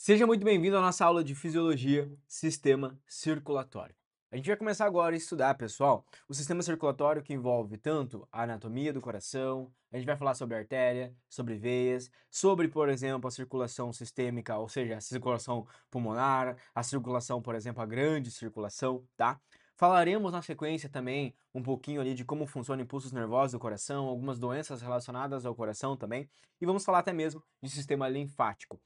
Seja muito bem-vindo à nossa aula de Fisiologia Sistema Circulatório. A gente vai começar agora a estudar, pessoal, o sistema circulatório que envolve tanto a anatomia do coração, a gente vai falar sobre artéria, sobre veias, sobre, por exemplo, a circulação sistêmica, ou seja, a circulação pulmonar, a circulação, por exemplo, a grande circulação, tá? Falaremos na sequência também um pouquinho ali de como funcionam impulsos nervosos do coração, algumas doenças relacionadas ao coração também, e vamos falar até mesmo de sistema linfático.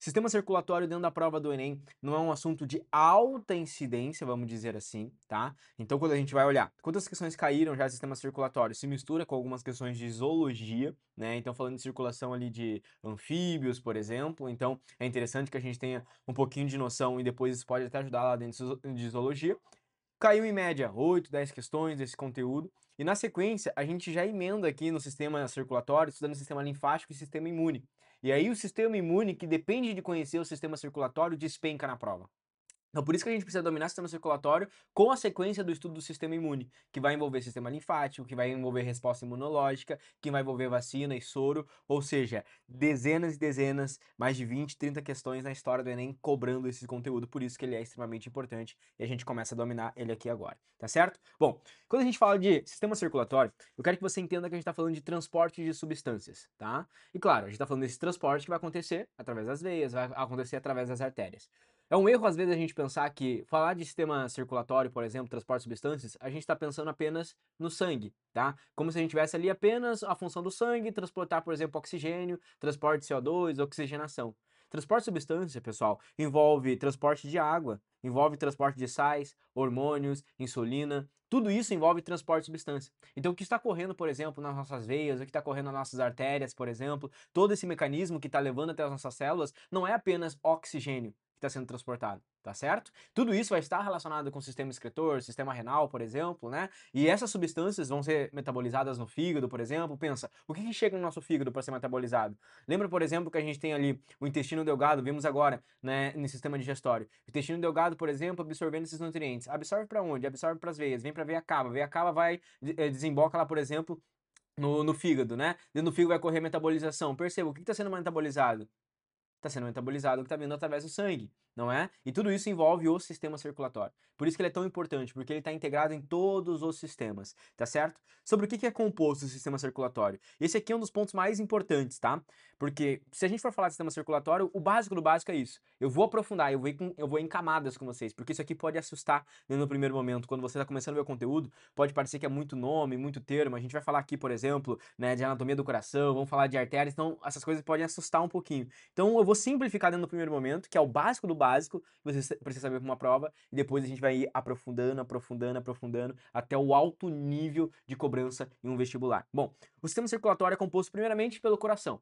Sistema circulatório dentro da prova do Enem não é um assunto de alta incidência, vamos dizer assim, tá? Então, quando a gente vai olhar quantas questões caíram já do sistema circulatório, se mistura com algumas questões de zoologia, né? Então, falando de circulação ali de anfíbios, por exemplo, então é interessante que a gente tenha um pouquinho de noção e depois isso pode até ajudar lá dentro de zoologia. Caiu em média 8, 10 questões desse conteúdo. E na sequência, a gente já emenda aqui no sistema circulatório, estudando o sistema linfático e sistema imune. E aí o sistema imune, que depende de conhecer o sistema circulatório, despenca na prova. Então, por isso que a gente precisa dominar o sistema circulatório com a sequência do estudo do sistema imune, que vai envolver sistema linfático, que vai envolver resposta imunológica, que vai envolver vacina e soro, ou seja, dezenas e dezenas, mais de 20, 30 questões na história do Enem cobrando esse conteúdo, por isso que ele é extremamente importante e a gente começa a dominar ele aqui agora, tá certo? Bom, quando a gente fala de sistema circulatório, eu quero que você entenda que a gente está falando de transporte de substâncias, tá? E claro, a gente está falando desse transporte que vai acontecer através das veias, vai acontecer através das artérias. É um erro, às vezes, a gente pensar que falar de sistema circulatório, por exemplo, transporte de substâncias, a gente está pensando apenas no sangue, tá? Como se a gente tivesse ali apenas a função do sangue, transportar, por exemplo, oxigênio, transporte de CO2, oxigenação. Transporte de substância, pessoal, envolve transporte de água, envolve transporte de sais, hormônios, insulina, tudo isso envolve transporte de substância. Então, o que está correndo, por exemplo, nas nossas veias, o que está correndo nas nossas artérias, por exemplo, todo esse mecanismo que está levando até as nossas células, não é apenas oxigênio que está sendo transportado, tá certo? Tudo isso vai estar relacionado com o sistema excretor, sistema renal, por exemplo, né? E essas substâncias vão ser metabolizadas no fígado, por exemplo. Pensa, o que chega no nosso fígado para ser metabolizado? Lembra, por exemplo, que a gente tem ali o intestino delgado, vimos agora, né, no sistema digestório. O intestino delgado, por exemplo, absorvendo esses nutrientes. Absorve para onde? Absorve para as veias, vem para a veia cava vai, desemboca lá, por exemplo, no fígado, né? Dentro do fígado vai correr metabolização. Perceba, o que está sendo metabolizado? Está sendo metabolizado o que está vindo através do sangue, não é? E tudo isso envolve o sistema circulatório. Por isso que ele é tão importante, porque ele está integrado em todos os sistemas, tá certo? Sobre o que é composto o sistema circulatório. Esse aqui é um dos pontos mais importantes, tá? Porque se a gente for falar de sistema circulatório, o básico do básico é isso. Eu vou aprofundar, eu vou em camadas com vocês, porque isso aqui pode assustar no primeiro momento. Quando você está começando a ver o conteúdo, pode parecer que é muito nome, muito termo. A gente vai falar aqui, por exemplo, né, de anatomia do coração, vamos falar de artérias, então essas coisas podem assustar um pouquinho. Então eu vou simplificar dentro do primeiro momento, que é o básico do básico, que você precisa saber para uma prova, e depois a gente vai ir aprofundando, aprofundando, aprofundando, até o alto nível de cobrança em um vestibular. Bom, o sistema circulatório é composto primeiramente pelo coração.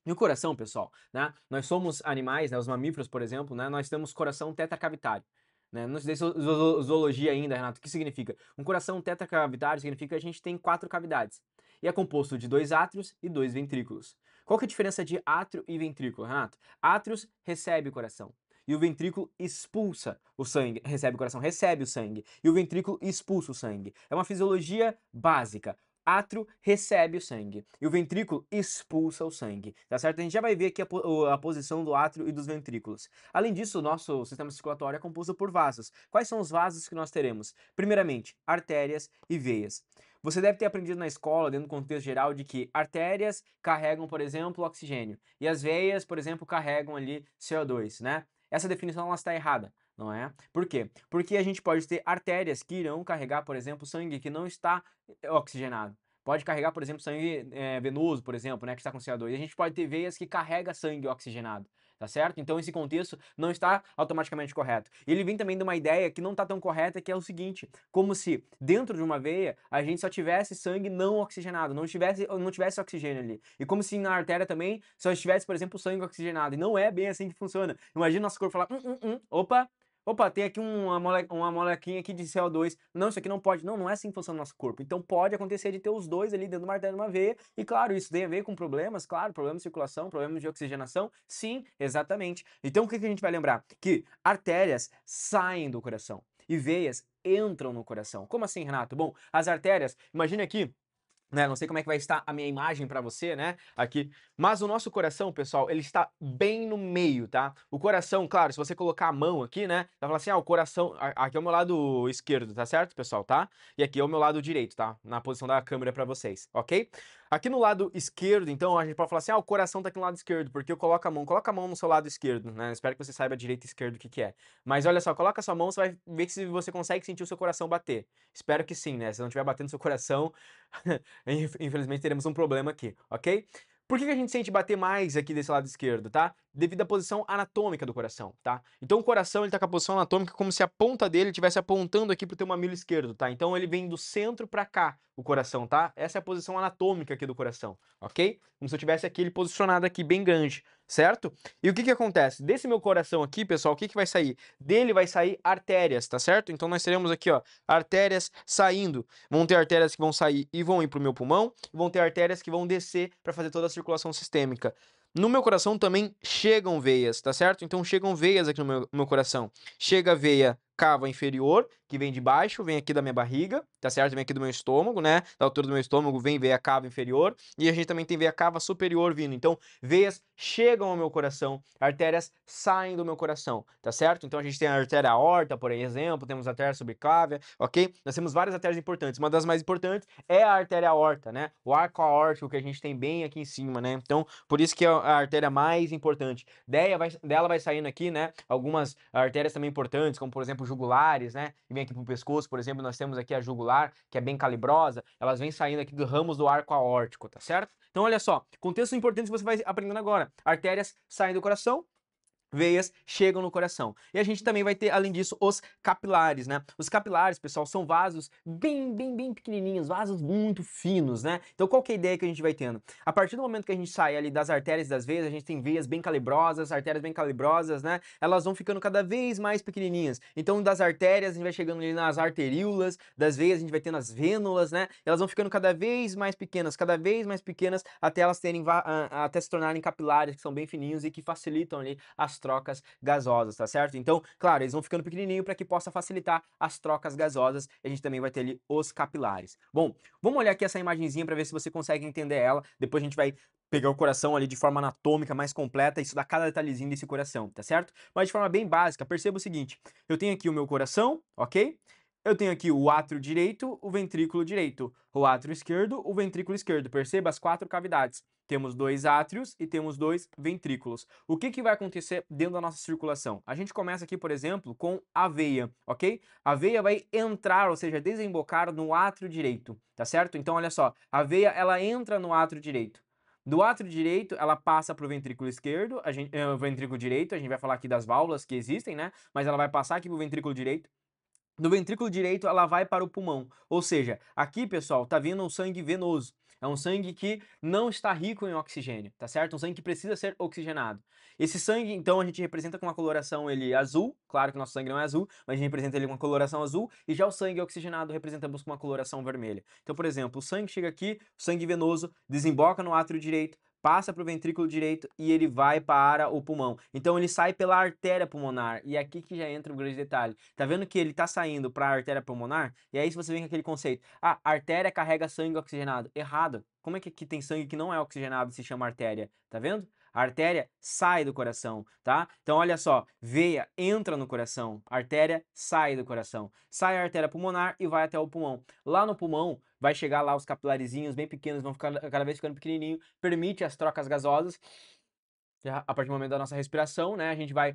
E o coração, pessoal, né? Nós somos animais, né? Os mamíferos, por exemplo, né? Nós temos coração tetracavitário. Né? Não sei zoologia ainda, Renato. O que significa? Um coração tetracavitário significa que a gente tem 4 cavidades. E é composto de 2 átrios e 2 ventrículos. Qual que é a diferença de átrio e ventrículo, Renato? Átrios recebe o coração. E o ventrículo expulsa o sangue, recebe o coração, recebe o sangue. E o ventrículo expulsa o sangue. É uma fisiologia básica. Átrio recebe o sangue e o ventrículo expulsa o sangue, tá certo? A gente já vai ver aqui a posição do átrio e dos ventrículos. Além disso, o nosso sistema circulatório é composto por vasos. Quais são os vasos que nós teremos? Primeiramente, artérias e veias. Você deve ter aprendido na escola, dentro do contexto geral, de que artérias carregam, por exemplo, oxigênio e as veias, por exemplo, carregam ali CO2, né? Essa definição ela está errada, não é? Por quê? Porque a gente pode ter artérias que irão carregar, por exemplo, sangue que não está oxigenado. Pode carregar, por exemplo, sangue venoso, por exemplo, né, que está com CO2. E a gente pode ter veias que carrega sangue oxigenado, tá certo? Então esse contexto não está automaticamente correto. E ele vem também de uma ideia que não está tão correta, que é o seguinte, como se dentro de uma veia a gente só tivesse sangue não oxigenado, não tivesse oxigênio ali. E como se na artéria também só estivesse, por exemplo, sangue oxigenado. E não é bem assim que funciona. Imagina nosso corpo falar, opa, opa, tem aqui uma molequinha aqui de CO2. Não, isso aqui não pode. Não, não é assim que funciona o nosso corpo. Então pode acontecer de ter os dois ali dentro de uma artéria e uma veia. E claro, isso tem a ver com problemas, claro, problemas de circulação, problemas de oxigenação. Sim, exatamente. Então o que a gente vai lembrar? Que artérias saem do coração e veias entram no coração. Como assim, Renato? Bom, as artérias, imagine aqui né? Não sei como é que vai estar a minha imagem para você, né? Aqui. Mas o nosso coração, pessoal, ele está bem no meio, tá? O coração, claro, se você colocar a mão aqui, né? Vai falar assim, ah, o coração... Aqui é o meu lado esquerdo, tá certo, pessoal, tá? E aqui é o meu lado direito, tá? Na posição da câmera para vocês, ok? Aqui no lado esquerdo, então, a gente pode falar assim, ah, o coração tá aqui no lado esquerdo, porque eu coloco a mão. Coloca a mão no seu lado esquerdo, né? Espero que você saiba direito e esquerdo o que que é. Mas olha só, coloca a sua mão, você vai ver se você consegue sentir o seu coração bater. Espero que sim, né? Se não estiver batendo seu coração, infelizmente teremos um problema aqui, ok? Por que a gente sente bater mais aqui desse lado esquerdo, tá? Devido à posição anatômica do coração, tá? Então o coração, ele tá com a posição anatômica como se a ponta dele estivesse apontando aqui pro teu mamilo esquerdo, tá? Então ele vem do centro pra cá, o coração, tá? Essa é a posição anatômica aqui do coração, ok? Como se eu tivesse aqui ele posicionado aqui bem grande, certo? E o que que acontece? Desse meu coração aqui, pessoal, o que que vai sair? Dele vai sair artérias, tá certo? Então nós teremos aqui, ó, artérias saindo. Vão ter artérias que vão sair e vão ir pro meu pulmão, e vão ter artérias que vão descer para fazer toda a circulação sistêmica. No meu coração também chegam veias, tá certo? Então chegam veias aqui no meu coração. Chega a veia cava inferior, que vem de baixo, vem aqui da minha barriga, tá certo? Vem aqui do meu estômago, né? Da altura do meu estômago vem veia cava inferior, e a gente também tem veia cava superior vindo. Então, veias chegam ao meu coração, artérias saem do meu coração, tá certo? Então a gente tem a artéria aorta, por exemplo, temos a artéria subclávia, ok? Nós temos várias artérias importantes. Uma das mais importantes é a artéria aorta, né? O arco aórtico que a gente tem bem aqui em cima, né? Então, por isso que é a artéria mais importante. Dela vai saindo aqui, né? Algumas artérias também importantes, como por exemplo jugulares, né? Que vem aqui pro pescoço, por exemplo, nós temos aqui a jugular, que é bem calibrosa, elas vêm saindo aqui dos ramos do arco aórtico, tá certo? Então, olha só, contextos importantes que você vai aprendendo agora. Artérias saem do coração, veias chegam no coração. E a gente também vai ter, além disso, os capilares, né? Os capilares, pessoal, são vasos bem pequenininhos, vasos muito finos, né? Então qual que é a ideia que a gente vai tendo? A partir do momento que a gente sai ali das artérias e das veias, a gente tem veias bem calibrosas, artérias bem calibrosas, né? Elas vão ficando cada vez mais pequenininhas. Então das artérias a gente vai chegando ali nas arteríolas, das veias a gente vai tendo as vênulas, né? Elas vão ficando cada vez mais pequenas, até elas terem até se tornarem capilares, que são bem fininhos e que facilitam ali as trocas gasosas, tá certo? Então, claro, eles vão ficando pequenininho para que possa facilitar as trocas gasosas. E a gente também vai ter ali os capilares. Bom, vamos olhar aqui essa imagenzinha para ver se você consegue entender ela. Depois a gente vai pegar o coração ali de forma anatômica mais completa e estudar cada detalhezinho desse coração, tá certo? Mas de forma bem básica, perceba o seguinte: eu tenho aqui o meu coração, ok? Eu tenho aqui o átrio direito, o ventrículo direito, o átrio esquerdo, o ventrículo esquerdo. Perceba as 4 cavidades. Temos 2 átrios e temos 2 ventrículos. O que que vai acontecer dentro da nossa circulação? A gente começa aqui, por exemplo, com a veia, ok? A veia vai entrar, ou seja, desembocar no átrio direito, tá certo? Então, olha só, a veia, ela entra no átrio direito. Do átrio direito, ela passa para o ventrículo esquerdo, o ventrículo direito, a gente vai falar aqui das válvulas que existem, né? Mas ela vai passar aqui para o ventrículo direito. Do ventrículo direito, ela vai para o pulmão. Ou seja, aqui, pessoal, tá vindo um sangue venoso. É um sangue que não está rico em oxigênio, tá certo? Um sangue que precisa ser oxigenado. Esse sangue, então, a gente representa com uma coloração ele azul. Claro que o nosso sangue não é azul, mas a gente representa ele com uma coloração azul. E já o sangue oxigenado representamos com uma coloração vermelha. Então, por exemplo, o sangue chega aqui, o sangue venoso, desemboca no átrio direito, passa para o ventrículo direito e ele vai para o pulmão. Então ele sai pela artéria pulmonar. E é aqui que já entra um grande detalhe. Tá vendo que ele tá saindo para a artéria pulmonar? E aí se você vem com aquele conceito, ah, artéria carrega sangue oxigenado. Errado. Como é que aqui tem sangue que não é oxigenado e se chama artéria? Tá vendo? A artéria sai do coração, tá? Então olha só, veia entra no coração, artéria sai do coração. Sai a artéria pulmonar e vai até o pulmão. Lá no pulmão vai chegar lá os capilarizinhos bem pequenos, vão ficar cada vez ficando pequenininho, permite as trocas gasosas. A partir do momento da nossa respiração, né, a gente vai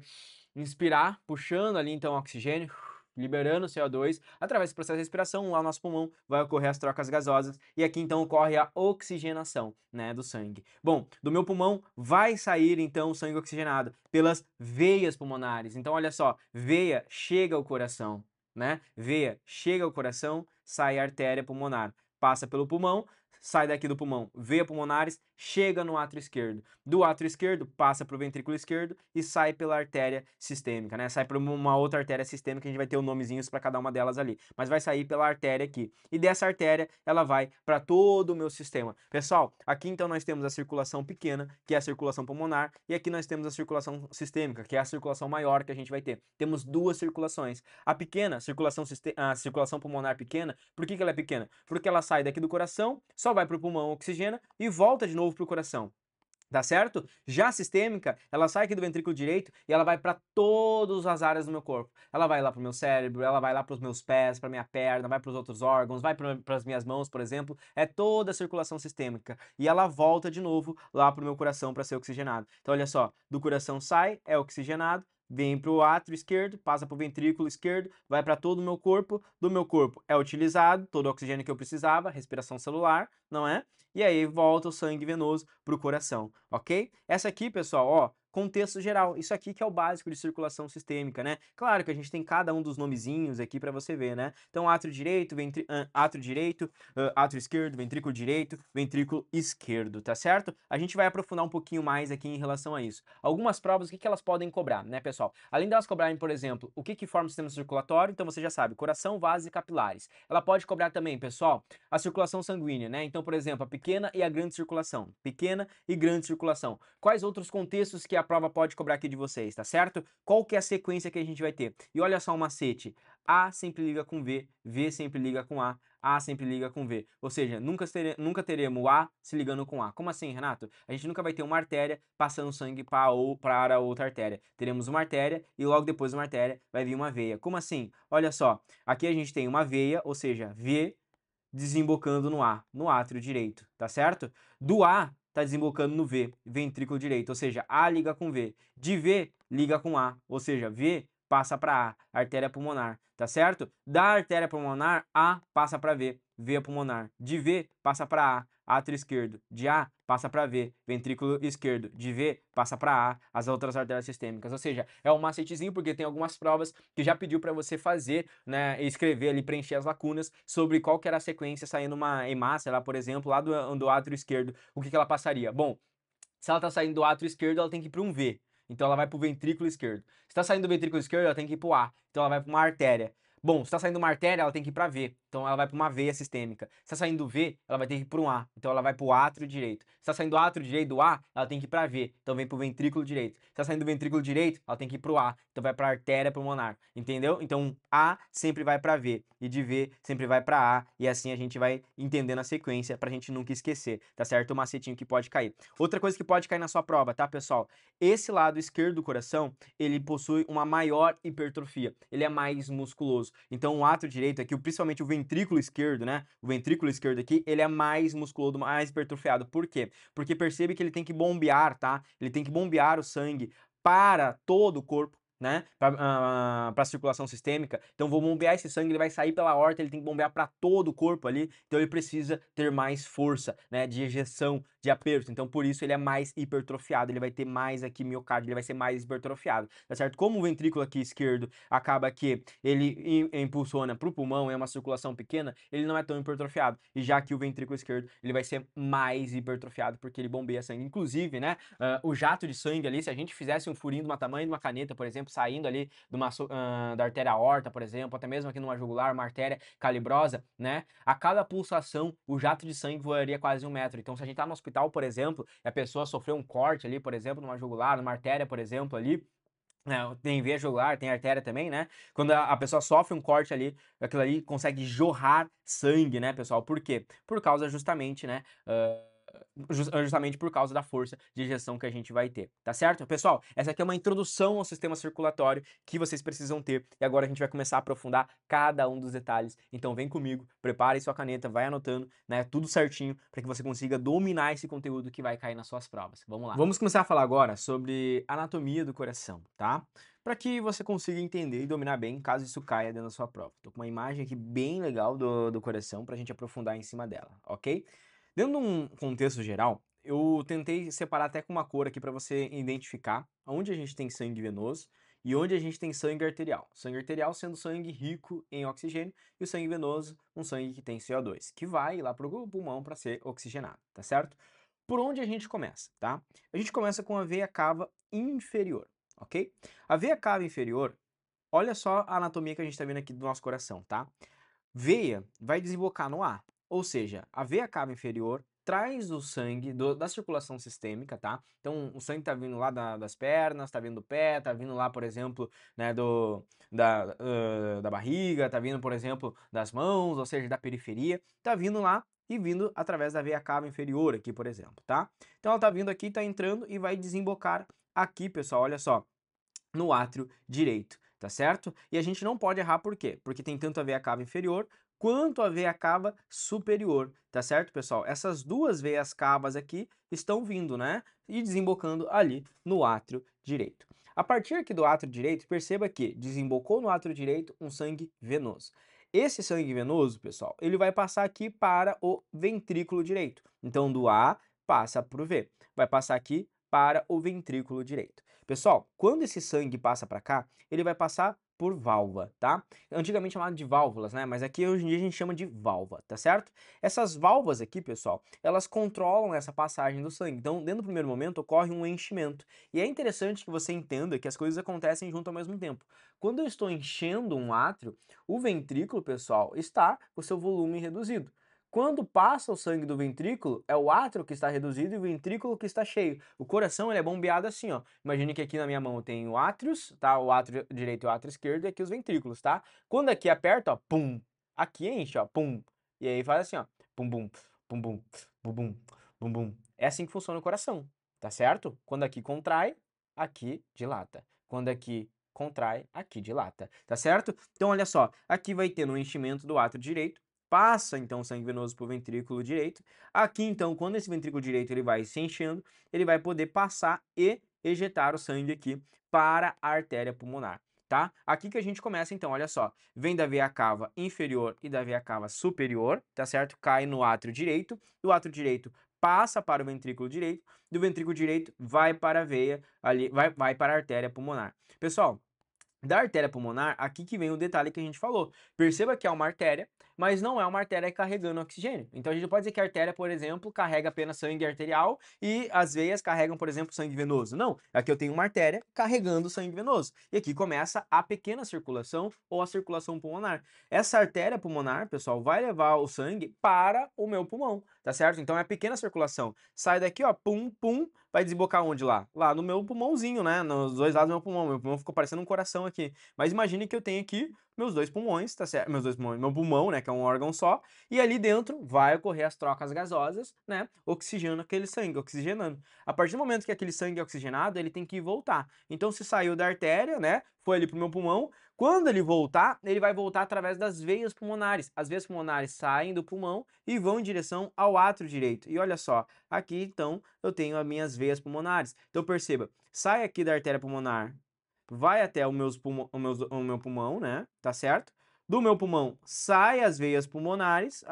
inspirar, puxando ali então o oxigênio, liberando o CO2, através do processo de respiração, lá no nosso pulmão vai ocorrer as trocas gasosas e aqui então ocorre a oxigenação, né, do sangue. Bom, do meu pulmão vai sair então o sangue oxigenado pelas veias pulmonares. Então olha só, veia chega ao coração, né? Veia chega ao coração, sai a artéria pulmonar, passa pelo pulmão, sai daqui do pulmão, veia pulmonares, chega no átrio esquerdo. Do átrio esquerdo, passa para o ventrículo esquerdo e sai pela artéria sistêmica, né? Sai para uma outra artéria sistêmica, a gente vai ter os nomezinhos para cada uma delas ali, mas vai sair pela artéria aqui. E dessa artéria, ela vai para todo o meu sistema. Pessoal, aqui então nós temos a circulação pequena, que é a circulação pulmonar, e aqui nós temos a circulação sistêmica, que é a circulação maior que a gente vai ter. Temos duas circulações. A pequena, a circulação pulmonar pequena, por que ela é pequena? Porque ela sai daqui do coração, só vai para o pulmão, oxigena e volta de novo para o coração. Tá certo? Já a sistêmica, ela sai aqui do ventrículo direito e ela vai para todas as áreas do meu corpo. Ela vai lá para o meu cérebro, ela vai lá para os meus pés, para minha perna, vai para os outros órgãos, vai para as minhas mãos, por exemplo. É toda a circulação sistêmica. E ela volta de novo lá para o meu coração para ser oxigenado. Então, olha só, do coração sai, é oxigenado, vem para o átrio esquerdo, passa para o ventrículo esquerdo, vai para todo o meu corpo, do meu corpo é utilizado todo o oxigênio que eu precisava, respiração celular, não é? E aí volta o sangue venoso para o coração, ok? Essa aqui, pessoal, ó, contexto geral, isso aqui que é o básico de circulação sistêmica, né? Claro que a gente tem cada um dos nomezinhos aqui para você ver, né? Então, átrio direito, átrio esquerdo, ventrículo esquerdo, tá certo? A gente vai aprofundar um pouquinho mais aqui em relação a isso. Algumas provas, o que elas podem cobrar, né, pessoal? Além delas cobrarem, por exemplo, o que forma o sistema circulatório, então você já sabe, coração, vasos e capilares. Ela pode cobrar também, pessoal, a circulação sanguínea, né? Então, por exemplo, a pequena e a grande circulação. Pequena e grande circulação. Quais outros contextos que a prova pode cobrar aqui de vocês, tá certo? Qual que é a sequência que a gente vai ter? E olha só um macete. A sempre liga com V, V sempre liga com A sempre liga com V. Ou seja, nunca teremos A se ligando com A. Como assim, Renato? A gente nunca vai ter uma artéria passando sangue para outra artéria. Teremos uma artéria e logo depois de uma artéria vai vir uma veia. Como assim? Olha só, aqui a gente tem uma veia, ou seja, V desembocando no A, no átrio direito, tá certo? Do A tá desembocando no V, ventrículo direito, ou seja, A liga com V. De V liga com A, ou seja, V passa para A, artéria pulmonar, tá certo? Da artéria pulmonar, A passa para V, veia pulmonar. De V passa para A, átrio esquerdo. De A passa para V, ventrículo esquerdo. De V passa para A, as outras artérias sistêmicas. Ou seja, é um macetezinho porque tem algumas provas que já pediu para você fazer, né, escrever ali, preencher as lacunas sobre qual que era a sequência saindo uma hemácia lá, por exemplo, lá do átrio esquerdo, o que ela passaria? Bom, se ela tá saindo do átrio esquerdo, ela tem que ir para um V. Então ela vai para o ventrículo esquerdo. Se está saindo do ventrículo esquerdo, ela tem que ir para o A. Então ela vai para uma artéria. Bom, se está saindo uma artéria, ela tem que ir para V. Então ela vai para uma veia sistêmica. Se está saindo do V, ela vai ter que ir para um A. Então ela vai para o átrio direito. Se está saindo do átrio direito do A, ela tem que ir para V. Então vem para o ventrículo direito. Se está saindo do ventrículo direito, ela tem que ir para o A. Então vai para a artéria pulmonar. Entendeu? Então A sempre vai para V. E de V sempre vai para A. E assim a gente vai entendendo a sequência para a gente nunca esquecer. Tá certo? O macetinho que pode cair. Outra coisa que pode cair na sua prova, tá, pessoal? Esse lado esquerdo do coração, ele possui uma maior hipertrofia. Ele é mais musculoso. Então, o átrio direito aqui, principalmente o ventrículo esquerdo, né? O ventrículo esquerdo aqui, ele é mais musculoso, mais hipertrofiado. Por quê? Porque percebe que ele tem que bombear, tá? Ele tem que bombear o sangue para todo o corpo, né, para a circulação sistêmica. Então vou bombear esse sangue, ele vai sair pela aorta, ele tem que bombear para todo o corpo ali, então ele precisa ter mais força, né, de ejeção, de aperto. Então por isso ele é mais hipertrofiado, ele vai ter mais aqui miocárdio, ele vai ser mais hipertrofiado, tá certo? Como o ventrículo aqui esquerdo acaba que ele impulsiona para o pulmão, é uma circulação pequena, ele não é tão hipertrofiado. E já que o ventrículo esquerdo, ele vai ser mais hipertrofiado porque ele bombeia sangue. Inclusive, né, o jato de sangue ali, se a gente fizesse um furinho do tamanho de uma caneta, por exemplo, saindo ali da artéria aorta, por exemplo, até mesmo aqui numa jugular, uma artéria calibrosa, né? A cada pulsação, o jato de sangue voaria quase 1 metro. Então, se a gente tá no hospital, por exemplo, e a pessoa sofreu um corte ali, por exemplo, numa jugular, numa artéria, por exemplo, ali, tem veia jugular, tem artéria também, né? Quando a pessoa sofre um corte ali, aquilo ali consegue jorrar sangue, né, pessoal? Por quê? Por causa justamente, né? Justamente por causa da força de ejeção que a gente vai ter, tá certo? Pessoal, essa aqui é uma introdução ao sistema circulatório que vocês precisam ter e agora a gente vai começar a aprofundar cada um dos detalhes. Então vem comigo, prepare sua caneta, vai anotando, né, tudo certinho para que você consiga dominar esse conteúdo que vai cair nas suas provas. Vamos lá. Vamos começar a falar agora sobre anatomia do coração, tá? Para que você consiga entender e dominar bem caso isso caia dentro da sua prova. Tô com uma imagem aqui bem legal do coração para a gente aprofundar em cima dela, ok? Dentro de um contexto geral, eu tentei separar até com uma cor aqui para você identificar onde a gente tem sangue venoso e onde a gente tem sangue arterial. Sangue arterial sendo sangue rico em oxigênio e o sangue venoso um sangue que tem CO2, que vai lá para o pulmão para ser oxigenado, tá certo? Por onde a gente começa, tá? A gente começa com a veia cava inferior, ok? A veia cava inferior, olha só a anatomia que a gente está vendo aqui do nosso coração, tá? Veia vai desembocar no ar, ou seja, a veia cava inferior traz o sangue da circulação sistêmica, tá? Então, o sangue tá vindo lá das pernas, tá vindo do pé, tá vindo lá, por exemplo, né, da barriga, tá vindo, por exemplo, das mãos, ou seja, da periferia, tá vindo lá e vindo através da veia cava inferior aqui, por exemplo, tá? Então, ela tá vindo aqui, tá entrando e vai desembocar aqui, pessoal, olha só, no átrio direito, tá certo? E a gente não pode errar por quê? Porque tem tanto a veia cava inferior quanto a veia cava superior, tá certo, pessoal? Essas duas veias cavas aqui estão vindo, né? E desembocando ali no átrio direito. A partir aqui do átrio direito, perceba que desembocou no átrio direito um sangue venoso. Esse sangue venoso, pessoal, ele vai passar aqui para o ventrículo direito. Então, do A passa para o V. Vai passar aqui para o ventrículo direito. Pessoal, quando esse sangue passa para cá, ele vai passar por válvula, tá? Antigamente chamado de válvulas, né? Mas aqui hoje em dia a gente chama de válvula, tá certo? Essas válvulas aqui, pessoal, elas controlam essa passagem do sangue. Então, dentro do primeiro momento, ocorre um enchimento. E é interessante que você entenda que as coisas acontecem junto ao mesmo tempo. Quando eu estou enchendo um átrio, o ventrículo, pessoal, está com o seu volume reduzido. Quando passa o sangue do ventrículo, é o átrio que está reduzido e o ventrículo que está cheio. O coração ele é bombeado assim, ó. Imagine que aqui na minha mão eu tenho átrios, tá? O átrio direito e o átrio esquerdo e aqui os ventrículos, tá? Quando aqui aperta, ó, pum. Aqui enche, ó, pum. E aí faz assim, ó, pum bum, pum bum, bum bum, bum bum. É assim que funciona o coração, tá certo? Quando aqui contrai, aqui dilata. Quando aqui contrai, aqui dilata, tá certo? Então olha só, aqui vai ter no enchimento do átrio direito, passa então o sangue venoso para o ventrículo direito. Aqui então, quando esse ventrículo direito ele vai se enchendo, ele vai poder passar e ejetar o sangue aqui para a artéria pulmonar, tá? Aqui que a gente começa então, olha só, vem da veia cava inferior e da veia cava superior, tá certo? Cai no átrio direito, do átrio direito passa para o ventrículo direito, do ventrículo direito vai para a veia ali, vai para a artéria pulmonar. Pessoal, da artéria pulmonar, aqui que vem o detalhe que a gente falou. Perceba que é uma artéria, mas não é uma artéria carregando oxigênio. Então a gente pode dizer que a artéria, por exemplo, carrega apenas sangue arterial e as veias carregam, por exemplo, sangue venoso. Não, aqui eu tenho uma artéria carregando sangue venoso. E aqui começa a pequena circulação ou a circulação pulmonar. Essa artéria pulmonar, pessoal, vai levar o sangue para o meu pulmão, tá certo? Então é a pequena circulação. Sai daqui, ó, pum, pum, vai desembocar onde lá? Lá no meu pulmãozinho, né? Nos dois lados do meu pulmão. Meu pulmão ficou parecendo um coração aqui. Mas imagine que eu tenho aqui meus dois pulmões, tá certo? Meus dois pulmões, meu pulmão, né, que é um órgão só, e ali dentro vai ocorrer as trocas gasosas, né, oxigenando aquele sangue, oxigenando. A partir do momento que aquele sangue é oxigenado, ele tem que voltar. Então, se saiu da artéria, né, foi ali pro meu pulmão, quando ele voltar, ele vai voltar através das veias pulmonares. As veias pulmonares saem do pulmão e vão em direção ao átrio direito. E olha só, aqui então eu tenho as minhas veias pulmonares. Então perceba, sai aqui da artéria pulmonar, vai até o meu pulmão, né? Tá certo? Do meu pulmão sai as veias pulmonares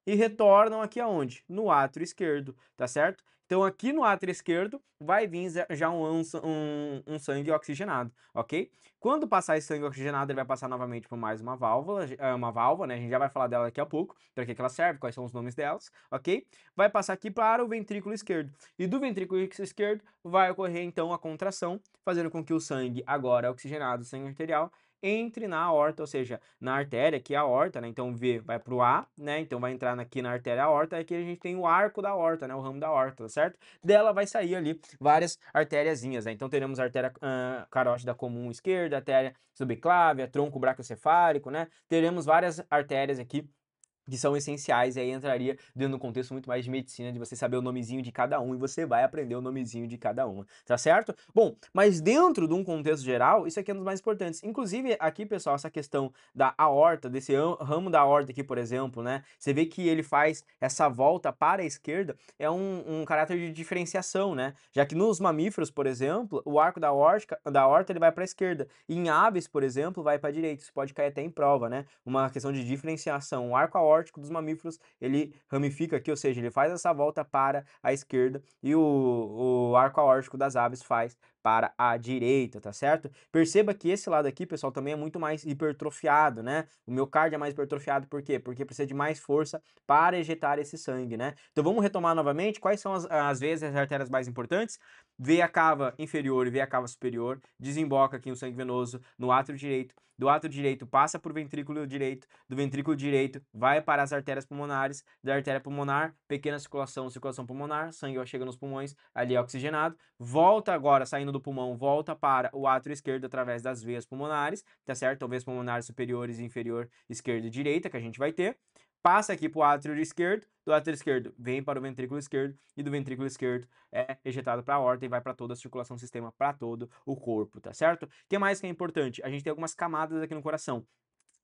e retornam aqui aonde? No átrio esquerdo, tá certo? Então aqui no átrio esquerdo vai vir já um sangue oxigenado, ok? Quando passar esse sangue oxigenado, ele vai passar novamente por mais uma válvula, né? A gente já vai falar dela daqui a pouco, para que ela serve, quais são os nomes delas, ok? Vai passar aqui para o ventrículo esquerdo. E do ventrículo esquerdo vai ocorrer então a contração, fazendo com que o sangue, agora oxigenado, sangue arterial, entre na aorta, ou seja, na artéria, que é a aorta, né? Então V vai para o A, né? Então vai entrar aqui na artéria aorta, aqui a gente tem o arco da aorta, né? O ramo da aorta, tá certo? Dela vai sair ali várias artériazinhas, né? Então teremos a artéria carótida comum esquerda, artéria subclávia, tronco bracocefálico, né? Teremos várias artérias aqui que são essenciais, e aí entraria dentro de um contexto muito mais de medicina, de você saber o nomezinho de cada um, e você vai aprender o nomezinho de cada uma, tá certo? Bom, mas dentro de um contexto geral, isso aqui é um dos mais importantes. Inclusive, aqui, pessoal, essa questão da aorta, desse ramo da aorta aqui, por exemplo, né? Você vê que ele faz essa volta para a esquerda, é um caráter de diferenciação, né? Já que nos mamíferos, por exemplo, o arco da aorta ele vai para a esquerda, e em aves, por exemplo, vai para a direita. Isso pode cair até em prova, né? Uma questão de diferenciação. O arco aórtico aórtico dos mamíferos, ele ramifica aqui, ou seja, ele faz essa volta para a esquerda e o arco aórtico das aves faz para a direita, tá certo? Perceba que esse lado aqui, pessoal, também é muito mais hipertrofiado, né? O miocárdio é mais hipertrofiado, por quê? Porque precisa de mais força para ejetar esse sangue, né? Então vamos retomar novamente, quais são as veias e as artérias mais importantes? Veia cava inferior e veia cava superior, desemboca aqui o sangue venoso no átrio direito, do átrio direito passa por ventrículo direito, do ventrículo direito vai para as artérias pulmonares, da artéria pulmonar, pequena circulação, circulação pulmonar, sangue chega nos pulmões, ali é oxigenado, volta agora, saindo do pulmão, volta para o átrio esquerdo através das veias pulmonares, tá certo? Então, veias pulmonares superiores e inferior, esquerda e direita, que a gente vai ter, passa aqui para o átrio esquerdo, do átrio esquerdo vem para o ventrículo esquerdo e do ventrículo esquerdo é ejetado para a aorta e vai para toda a circulação do sistema, para todo o corpo, tá certo? O que mais que é importante? A gente tem algumas camadas aqui no coração.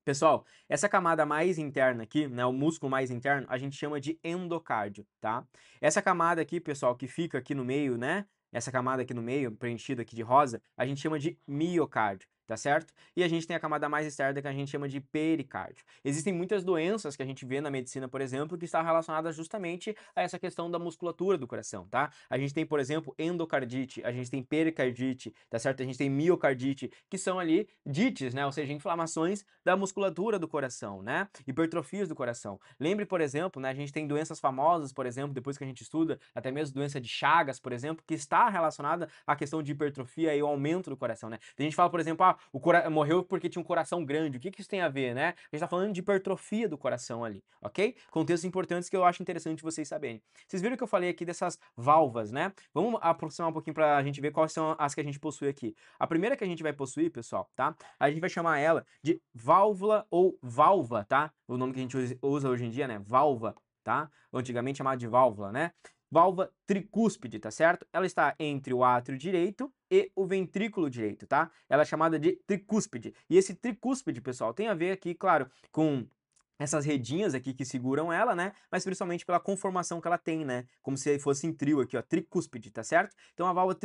Pessoal, essa camada mais interna aqui, né, o músculo mais interno, a gente chama de endocárdio, tá? Essa camada aqui, pessoal, que fica aqui no meio, né? Essa camada aqui no meio, preenchida aqui de rosa, a gente chama de miocárdio, tá certo? E a gente tem a camada mais externa que a gente chama de pericárdio. Existem muitas doenças que a gente vê na medicina, por exemplo, que estão relacionadas justamente a essa questão da musculatura do coração, tá? A gente tem, por exemplo, endocardite, a gente tem pericardite, tá certo? A gente tem miocardite, que são ali dites, né? Ou seja, inflamações da musculatura do coração, né? Hipertrofias do coração. Lembre, por exemplo, né? A gente tem doenças famosas, por exemplo, depois que a gente estuda, até mesmo doença de Chagas, por exemplo, que está relacionada à questão de hipertrofia e o aumento do coração, né? A gente fala, por exemplo, morreu porque tinha um coração grande. O que isso tem a ver, né? A gente tá falando de hipertrofia do coração ali, ok? Contextos importantes que eu acho interessante vocês saberem. Vocês viram que eu falei aqui dessas válvulas, né? Vamos aproximar um pouquinho pra gente ver quais são as que a gente possui aqui. A primeira que a gente vai possuir, pessoal, tá? A gente vai chamar ela de válvula ou válva, tá? O nome que a gente usa hoje em dia, né? Válva, tá? Antigamente chamada de válvula, né? Válvula tricúspide, tá certo? Ela está entre o átrio direito e o ventrículo direito, tá? Ela é chamada de tricúspide. E esse tricúspide, pessoal, tem a ver aqui, claro, com essas redinhas aqui que seguram ela, né? Mas principalmente pela conformação que ela tem, né? Como se fosse em trio aqui, ó, tricúspide, tá certo? Então a válvula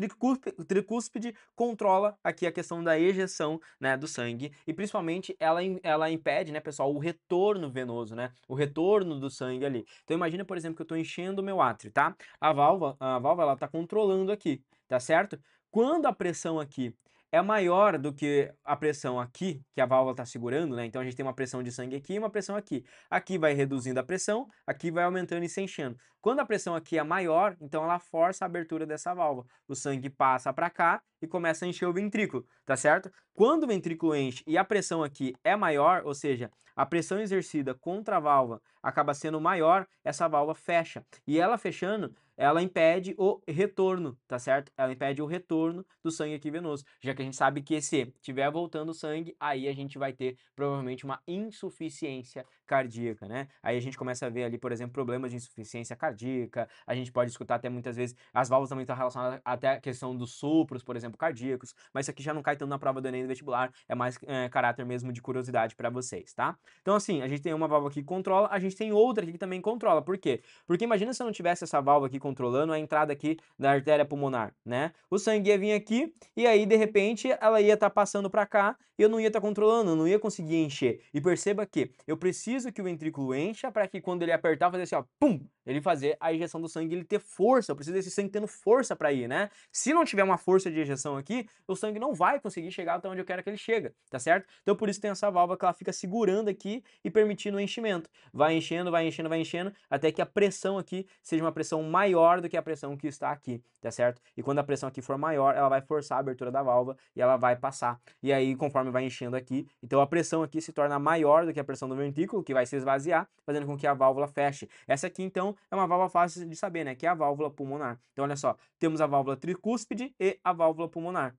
tricúspide controla aqui a questão da ejeção, né, do sangue e principalmente ela impede, né, pessoal, o retorno venoso, né? O retorno do sangue ali. Então imagina, por exemplo, que eu tô enchendo o meu átrio, tá? A válvula ela tá controlando aqui, tá certo? Quando a pressão aqui é maior do que a pressão aqui, que a válvula está segurando, né? Então a gente tem uma pressão de sangue aqui e uma pressão aqui. Aqui vai reduzindo a pressão, aqui vai aumentando e se enchendo. Quando a pressão aqui é maior, então ela força a abertura dessa válvula. O sangue passa para cá e começa a encher o ventrículo, tá certo? Quando o ventrículo enche e a pressão aqui é maior, ou seja, a pressão exercida contra a válvula acaba sendo maior, essa válvula fecha. E ela fechando, ela impede o retorno, tá certo? Ela impede o retorno do sangue aqui venoso, já que a gente sabe que se tiver voltando o sangue, aí a gente vai ter provavelmente uma insuficiência cardíaca, né? Aí a gente começa a ver ali, por exemplo, problemas de insuficiência cardíaca, a gente pode escutar até muitas vezes, as válvulas também estão relacionadas até a questão dos sopros, por exemplo, cardíacos, mas isso aqui já não cai tanto na prova do Enem do vestibular, é mais caráter mesmo de curiosidade para vocês, tá? Então assim, a gente tem uma válvula aqui que controla, a gente tem outra aqui que também controla, por quê? Porque imagina se eu não tivesse essa válvula aqui controlando a entrada aqui da artéria pulmonar, né? O sangue ia vir aqui e aí de repente ela ia estar passando para cá e eu não ia estar controlando, eu não ia conseguir encher. E perceba que eu preciso que o ventrículo encha para que quando ele apertar fazer assim, ó, pum, ele fazer a injeção do sangue, ele ter força, eu preciso desse sangue tendo força para ir, né? Se não tiver uma força de ejeção aqui, o sangue não vai conseguir chegar até onde eu quero que ele chegue, tá certo? Então por isso tem essa válvula que ela fica segurando aqui e permitindo o enchimento. Vai enchendo, vai enchendo, vai enchendo, até que a pressão aqui seja uma pressão maior do que a pressão que está aqui, tá certo? E quando a pressão aqui for maior, ela vai forçar a abertura da válvula e ela vai passar. E aí, conforme vai enchendo aqui, então a pressão aqui se torna maior do que a pressão do ventrículo, que vai se esvaziar, fazendo com que a válvula feche. Essa aqui, então, é uma válvula fácil de saber, né? Que é a válvula pulmonar. Então, olha só, temos a válvula tricúspide e a válvula pulmonar.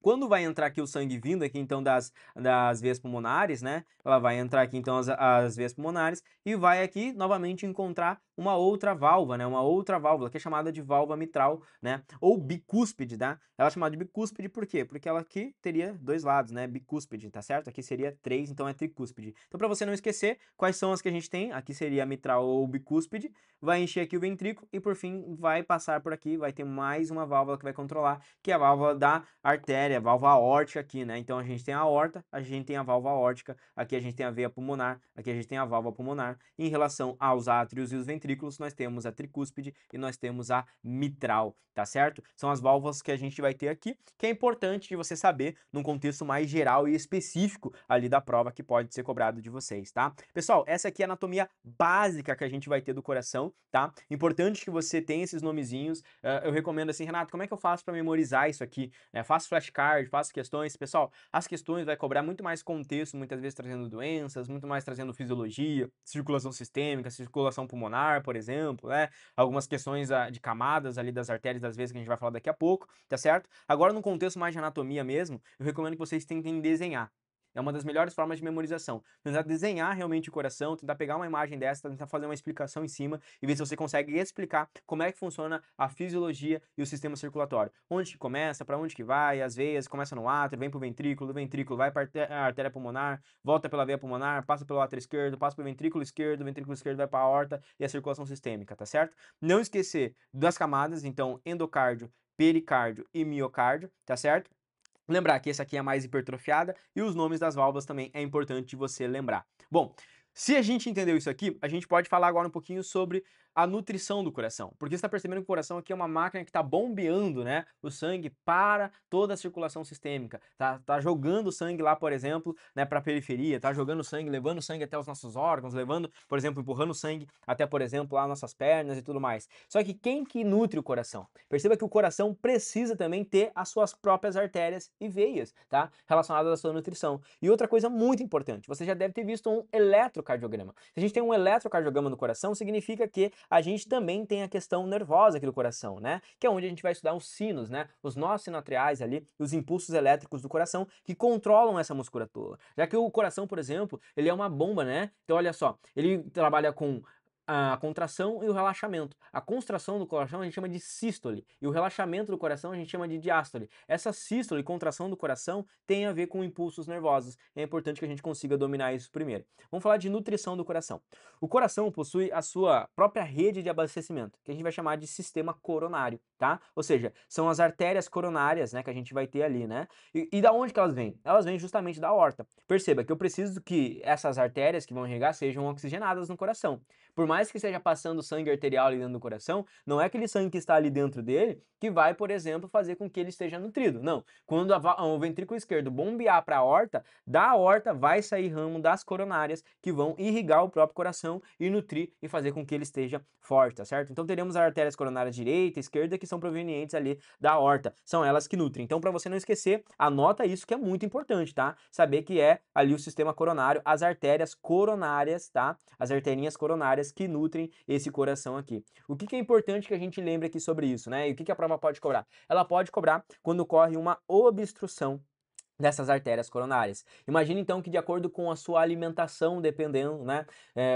Quando vai entrar aqui o sangue vindo aqui, então, das veias pulmonares, né? Ela vai entrar aqui, então, as veias pulmonares e vai aqui, novamente, encontrar uma outra válvula, né? Uma outra válvula, que é chamada de válvula mitral, né? Ou bicúspide, tá? Ela é chamada de bicúspide por quê? Porque ela aqui teria dois lados, né? Bicúspide, tá certo? Aqui seria três, então é tricúspide. Então, para você não esquecer, quais são as que a gente tem? Aqui seria a mitral ou bicúspide, vai encher aqui o ventrículo e, por fim, vai passar por aqui, vai ter mais uma válvula que vai controlar, que é a válvula da artéria, é válvula aórtica aqui, né? Então a gente tem a aorta, a gente tem a válvula aórtica, aqui a gente tem a veia pulmonar, aqui a gente tem a válvula pulmonar. Em relação aos átrios e os ventrículos, nós temos a tricúspide e nós temos a mitral, tá certo? São as válvulas que a gente vai ter aqui, que é importante de você saber num contexto mais geral e específico ali da prova que pode ser cobrado de vocês, tá? Pessoal, essa aqui é a anatomia básica que a gente vai ter do coração, tá? Importante que você tenha esses nomezinhos. Eu recomendo assim, Renato, como é que eu faço para memorizar isso aqui? Faço flashcard, faço questões. Pessoal, as questões vai cobrar muito mais contexto, muitas vezes trazendo doenças, muito mais trazendo fisiologia, circulação sistêmica, circulação pulmonar, por exemplo, né? Algumas questões de camadas ali das artérias, das veias que a gente vai falar daqui a pouco, tá certo? Agora, no contexto mais de anatomia mesmo, eu recomendo que vocês tentem desenhar. É uma das melhores formas de memorização. Tentar desenhar realmente o coração, tentar pegar uma imagem dessa, tentar fazer uma explicação em cima e ver se você consegue explicar como é que funciona a fisiologia e o sistema circulatório. Onde que começa, para onde que vai, as veias, começa no átrio, vem pro ventrículo, do ventrículo vai para a artéria pulmonar, volta pela veia pulmonar, passa pelo átrio esquerdo, passa pelo ventrículo esquerdo, o ventrículo esquerdo vai para a aorta e a circulação sistêmica, tá certo? Não esquecer das camadas, então endocárdio, pericárdio e miocárdio, tá certo? Lembrar que essa aqui é a mais hipertrofiada e os nomes das válvulas também é importante você lembrar. Bom, se a gente entendeu isso aqui, a gente pode falar agora um pouquinho sobre a nutrição do coração. Porque você está percebendo que o coração aqui é uma máquina que está bombeando, né, o sangue para toda a circulação sistêmica. Tá jogando sangue lá, por exemplo, né, para a periferia, tá jogando sangue, levando sangue até os nossos órgãos, levando, por exemplo, empurrando sangue até, por exemplo, lá nossas pernas e tudo mais. Só que quem que nutre o coração? Perceba que o coração precisa também ter as suas próprias artérias e veias, tá? Relacionadas à sua nutrição. E outra coisa muito importante, você já deve ter visto um eletrocardiograma. Se a gente tem um eletrocardiograma no coração, significa que a gente também tem a questão nervosa aqui do coração, né? Que é onde a gente vai estudar os sinos, né? Os nós sinoatriais ali, os impulsos elétricos do coração que controlam essa musculatura. Já que o coração, por exemplo, ele é uma bomba, né? Então olha só, ele trabalha com a contração e o relaxamento. A contração do coração a gente chama de sístole e o relaxamento do coração a gente chama de diástole. Essa sístole e contração do coração tem a ver com impulsos nervosos. É importante que a gente consiga dominar isso primeiro. Vamos falar de nutrição do coração. O coração possui a sua própria rede de abastecimento, que a gente vai chamar de sistema coronário, tá? Ou seja, são as artérias coronárias, né, que a gente vai ter ali, né? E da onde que elas vêm? Elas vêm justamente da aorta. Perceba que eu preciso que essas artérias que vão irrigar sejam oxigenadas no coração. Por mais que esteja passando sangue arterial ali dentro do coração, não é aquele sangue que está ali dentro dele que vai, por exemplo, fazer com que ele esteja nutrido. Não. Quando o ventrículo esquerdo bombear para a aorta, da aorta vai sair ramo das coronárias que vão irrigar o próprio coração e nutrir e fazer com que ele esteja forte, tá certo? Então teremos as artérias coronárias direita e esquerda que são provenientes ali da aorta. São elas que nutrem. Então, para você não esquecer, anota isso que é muito importante, tá? Saber que é ali o sistema coronário, as artérias coronárias, tá? As arterinhas coronárias que nutrem esse coração aqui. O que é importante que a gente lembre aqui sobre isso, né? E o que a prova pode cobrar? Ela pode cobrar quando ocorre uma obstrução dessas artérias coronárias. Imagine então que de acordo com a sua alimentação, dependendo, né,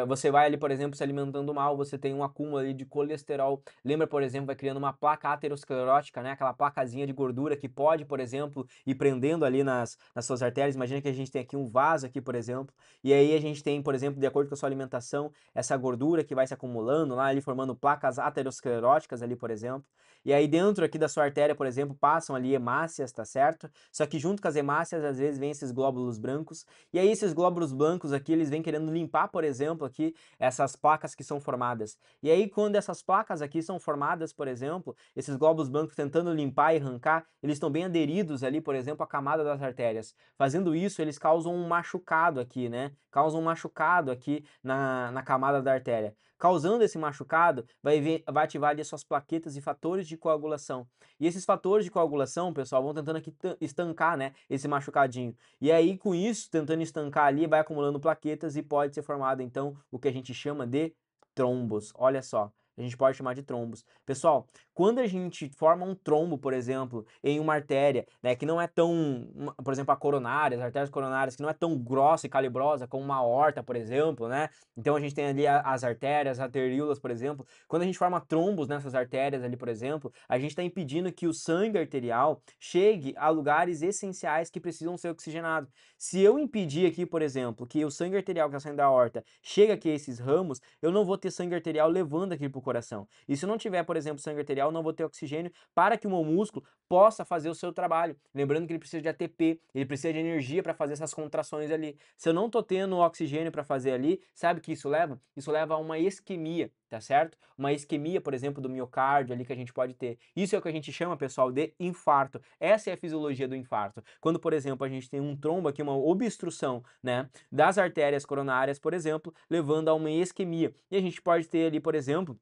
você vai ali, por exemplo, se alimentando mal, você tem um acúmulo ali de colesterol. Lembra, por exemplo, vai criando uma placa aterosclerótica, né, aquela placazinha de gordura que pode, por exemplo, ir prendendo ali nas suas artérias. Imagina que a gente tem aqui um vaso aqui, por exemplo, e aí a gente tem, por exemplo, de acordo com a sua alimentação, essa gordura que vai se acumulando lá, ali formando placas ateroscleróticas ali, por exemplo. E aí dentro aqui da sua artéria, por exemplo, passam ali hemácias, tá certo? Só que junto com as hemácias, às vezes, vem esses glóbulos brancos. E aí esses glóbulos brancos aqui, eles vêm querendo limpar, por exemplo, aqui essas placas que são formadas. E aí quando essas placas aqui são formadas, por exemplo, esses glóbulos brancos tentando limpar e arrancar, eles estão bem aderidos ali, por exemplo, à camada das artérias. Fazendo isso, eles causam um machucado aqui, né? Causam um machucado aqui na camada da artéria. Causando esse machucado, vai ativar ali as suas plaquetas e fatores de coagulação. E esses fatores de coagulação, pessoal, vão tentando aqui estancar, né, esse machucadinho. E aí, com isso, tentando estancar ali, vai acumulando plaquetas e pode ser formado, então, o que a gente chama de trombos. Olha só. A gente pode chamar de trombos. Pessoal, quando a gente forma um trombo, por exemplo, em uma artéria, né, que não é tão, por exemplo, a coronária, as artérias coronárias, que não é tão grossa e calibrosa como uma aorta, por exemplo, né? Então a gente tem ali as artérias, arteríolas, por exemplo. Quando a gente forma trombos nessas artérias ali, por exemplo, a gente está impedindo que o sangue arterial chegue a lugares essenciais que precisam ser oxigenados. Se eu impedir aqui, por exemplo, que o sangue arterial que está saindo da aorta chegue aqui a esses ramos, eu não vou ter sangue arterial levando aqui para o coração. E se eu não tiver, por exemplo, sangue arterial eu não vou ter oxigênio para que o meu músculo possa fazer o seu trabalho. Lembrando que ele precisa de ATP, ele precisa de energia para fazer essas contrações ali. Se eu não tô tendo oxigênio para fazer ali, sabe o que isso leva? Isso leva a uma isquemia, tá certo? Uma isquemia, por exemplo, do miocárdio ali que a gente pode ter. Isso é o que a gente chama, pessoal, de infarto. Essa é a fisiologia do infarto. Quando, por exemplo, a gente tem um trombo aqui, uma obstrução, né, das artérias coronárias, por exemplo, levando a uma isquemia. E a gente pode ter ali, por exemplo,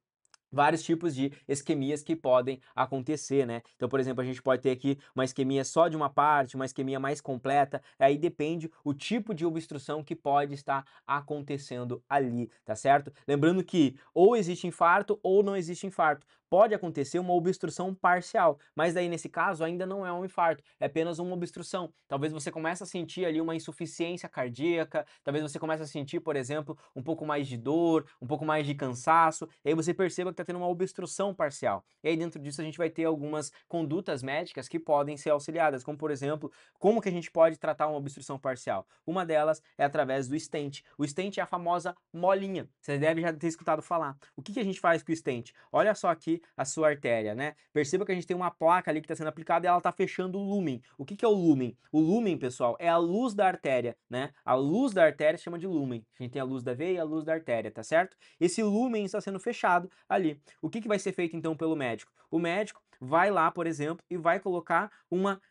vários tipos de isquemias que podem acontecer, né? Então, por exemplo, a gente pode ter aqui uma isquemia só de uma parte, uma isquemia mais completa, aí depende o tipo de obstrução que pode estar acontecendo ali, tá certo? Lembrando que ou existe infarto ou não existe infarto. Pode acontecer uma obstrução parcial, mas daí nesse caso ainda não é um infarto, é apenas uma obstrução. Talvez você comece a sentir ali uma insuficiência cardíaca, talvez você comece a sentir, por exemplo, um pouco mais de dor, um pouco mais de cansaço, e aí você perceba que está tendo uma obstrução parcial. E aí dentro disso a gente vai ter algumas condutas médicas que podem ser auxiliadas, como por exemplo, como que a gente pode tratar uma obstrução parcial? Uma delas é através do stent. O stent é a famosa molinha, você deve já ter escutado falar. O que que a gente faz com o stent? Olha só aqui a sua artéria, né? Perceba que a gente tem uma placa ali que está sendo aplicada e ela está fechando o lúmen. O que que é o lúmen? O lúmen, pessoal, é a luz da artéria, né? A luz da artéria se chama de lúmen. A gente tem a luz da veia e a luz da artéria, tá certo? Esse lúmen está sendo fechado ali. O que que vai ser feito então pelo médico? O médico vai lá, por exemplo, e vai colocar uma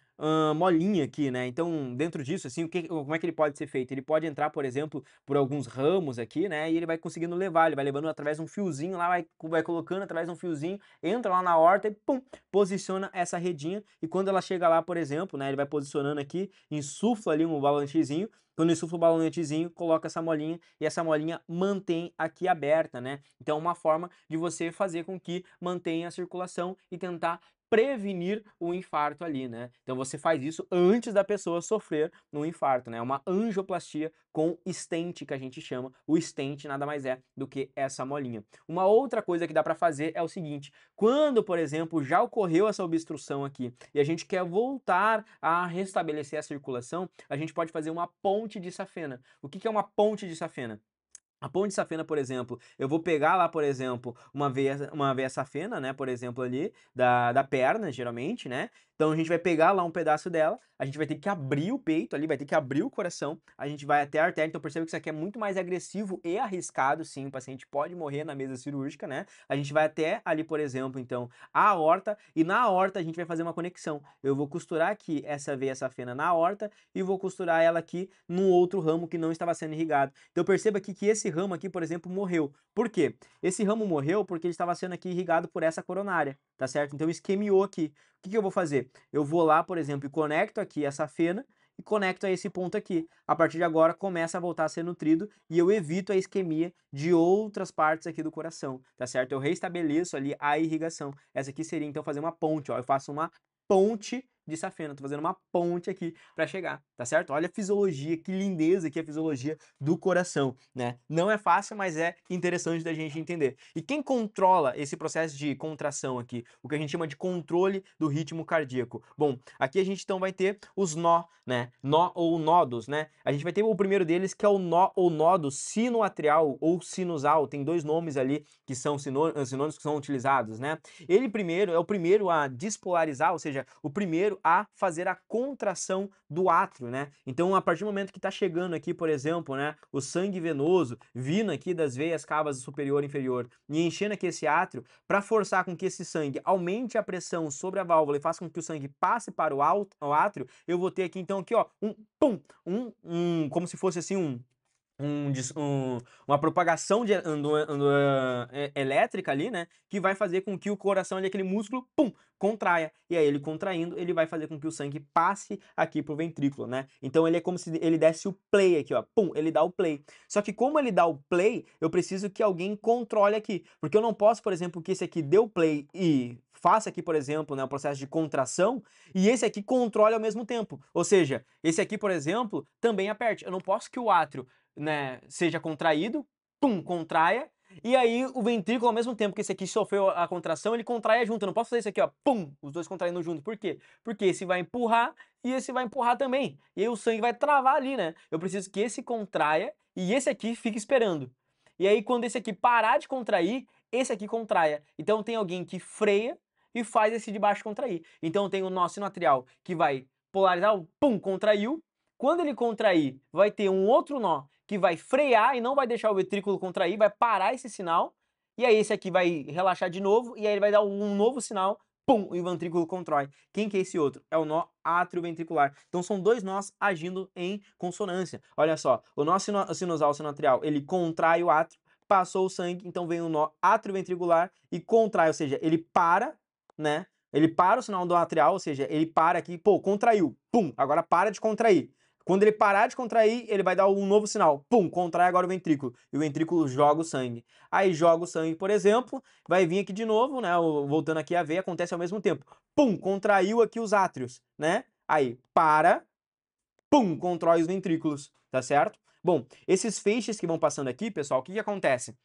molinha aqui, né? Então, dentro disso, assim, como é que ele pode ser feito? Ele pode entrar, por exemplo, por alguns ramos aqui, né? E ele vai conseguindo levar, ele vai levando através de um fiozinho lá, vai colocando através de um fiozinho, entra lá na horta e pum, posiciona essa redinha. E quando ela chega lá, por exemplo, né? Ele vai posicionando aqui, insufla ali um balancezinho. Quando insufla o balancezinho, coloca essa molinha e essa molinha mantém aqui aberta, né? Então, é uma forma de você fazer com que mantenha a circulação e tentar prevenir o infarto ali, né? Então você faz isso antes da pessoa sofrer um infarto, né? Uma angioplastia com stent que a gente chama. O stent nada mais é do que essa molinha. Uma outra coisa que dá para fazer é o seguinte: quando, por exemplo, já ocorreu essa obstrução aqui e a gente quer voltar a restabelecer a circulação, a gente pode fazer uma ponte de safena. O que que é uma ponte de safena? A ponte safena, por exemplo, eu vou pegar lá, por exemplo, uma veia safena, né, por exemplo, ali, da perna, geralmente, né? Então a gente vai pegar lá um pedaço dela, a gente vai ter que abrir o peito ali, vai ter que abrir o coração, a gente vai até a artéria, então perceba que isso aqui é muito mais agressivo e arriscado, sim, o paciente pode morrer na mesa cirúrgica, né? A gente vai até ali, por exemplo, então, a aorta, e na aorta a gente vai fazer uma conexão. Eu vou costurar aqui essa veia safena na aorta e vou costurar ela aqui num outro ramo que não estava sendo irrigado. Então perceba aqui que esse ramo aqui, por exemplo, morreu. Por quê? Esse ramo morreu porque ele estava sendo aqui irrigado por essa coronária, tá certo? Então isquemiou aqui. O que que eu vou fazer? Eu vou lá, por exemplo, e conecto aqui essa fena e conecto a esse ponto aqui. A partir de agora começa a voltar a ser nutrido e eu evito a isquemia de outras partes aqui do coração, tá certo? Eu restabeleço ali a irrigação. Essa aqui seria então fazer uma ponte, ó. Eu faço uma ponte de safena, tô fazendo uma ponte aqui para chegar, tá certo? Olha a fisiologia, que lindeza que é a fisiologia do coração, né? Não é fácil, mas é interessante da gente entender. E quem controla esse processo de contração aqui? O que a gente chama de controle do ritmo cardíaco. Bom, aqui a gente então vai ter os nó, né? Nó ou nodos, né? A gente vai ter o primeiro deles que é o nó ou nodo sinoatrial ou sinusal, tem dois nomes ali que são sinônimos que são utilizados, né? Ele primeiro é o primeiro a despolarizar, ou seja, o primeiro a fazer a contração do átrio, né? Então, a partir do momento que está chegando aqui, por exemplo, né, o sangue venoso vindo aqui das veias cavas superior e inferior e enchendo aqui esse átrio, para forçar com que esse sangue aumente a pressão sobre a válvula e faça com que o sangue passe para o átrio, eu vou ter aqui então aqui, ó, um pum, como se fosse assim uma propagação elétrica ali, né? Que vai fazer com que o coração ali, aquele músculo, pum, contraia. E aí ele contraindo, ele vai fazer com que o sangue passe aqui pro ventrículo, né? Então ele é como se ele desse o play aqui, ó. Pum, ele dá o play. Só que como ele dá o play, eu preciso que alguém controle aqui. Porque eu não posso, por exemplo, que esse aqui dê o play e faça aqui, por exemplo, né, o processo de contração e esse aqui controle ao mesmo tempo. Ou seja, esse aqui, por exemplo, também aperte. Eu não posso que o átrio, né, seja contraído, pum, contraia, e aí o ventrículo, ao mesmo tempo que esse aqui sofreu a contração, ele contraia junto. Eu não posso fazer isso aqui, ó, pum, os dois contraindo junto. Por quê? Porque esse vai empurrar e esse vai empurrar também. E aí o sangue vai travar ali, né? Eu preciso que esse contraia e esse aqui fique esperando. E aí quando esse aqui parar de contrair, esse aqui contraia. Então tem alguém que freia e faz esse de baixo contrair. Então tem o nó sinoatrial que vai polarizar, pum, contraiu. Quando ele contrair, vai ter um outro nó que vai frear e não vai deixar o ventrículo contrair, vai parar esse sinal. E aí esse aqui vai relaxar de novo e aí ele vai dar um novo sinal, pum, e o ventrículo contrai. Quem que é esse outro? É o nó atrioventricular. Então são dois nós agindo em consonância. Olha só, o nó sinusal sinoatrial, ele contrai o átrio, passou o sangue, então vem o nó atrioventricular e contrai, ou seja, ele para, né? Ele para o sinal do atrial, ou seja, ele para aqui, pô, contraiu, pum, agora para de contrair. Quando ele parar de contrair, ele vai dar um novo sinal. Pum, contrai agora o ventrículo. E o ventrículo joga o sangue. Aí joga o sangue, por exemplo, vai vir aqui de novo, né? Voltando aqui a ver, acontece ao mesmo tempo. Pum, contraiu aqui os átrios, né? Aí para, pum, contrai os ventrículos, tá certo? Bom, esses feixes que vão passando aqui, pessoal, o que que acontece?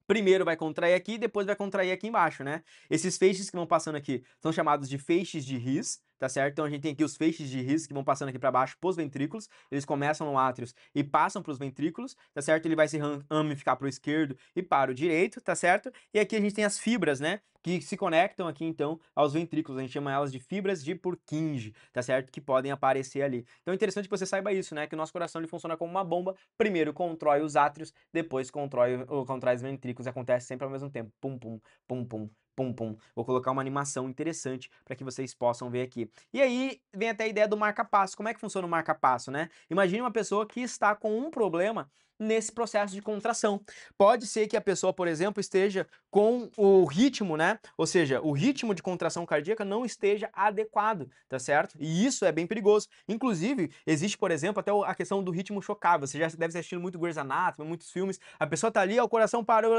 Primeiro vai contrair aqui, depois vai contrair aqui embaixo, né? Esses feixes que vão passando aqui são chamados de feixes de His, tá certo? Então a gente tem aqui os feixes de His que vão passando aqui para baixo pros ventrículos, eles começam no átrios e passam para os ventrículos, tá certo? Ele vai se ramificar para o esquerdo e para o direito, tá certo? E aqui a gente tem as fibras, né? Que se conectam aqui então aos ventrículos, a gente chama elas de fibras de Purkinje, tá certo? Que podem aparecer ali. Então é interessante que você saiba isso, né? Que o nosso coração ele funciona como uma bomba, primeiro contrai os átrios, depois contrai os ventrículos, acontece sempre ao mesmo tempo, pum pum, pum pum, pum pum. Vou colocar uma animação interessante para que vocês possam ver aqui. E aí vem até a ideia do marca-passo. Como é que funciona o marca-passo, né? Imagine uma pessoa que está com um problema nesse processo de contração. Pode ser que a pessoa, por exemplo, esteja com o ritmo, né? Ou seja, o ritmo de contração cardíaca não esteja adequado, tá certo? E isso é bem perigoso. Inclusive, existe, por exemplo, até a questão do ritmo chocável. Você já deve ter assistido muito Grey's Anatomy, muitos filmes. A pessoa tá ali, ó, o coração parou,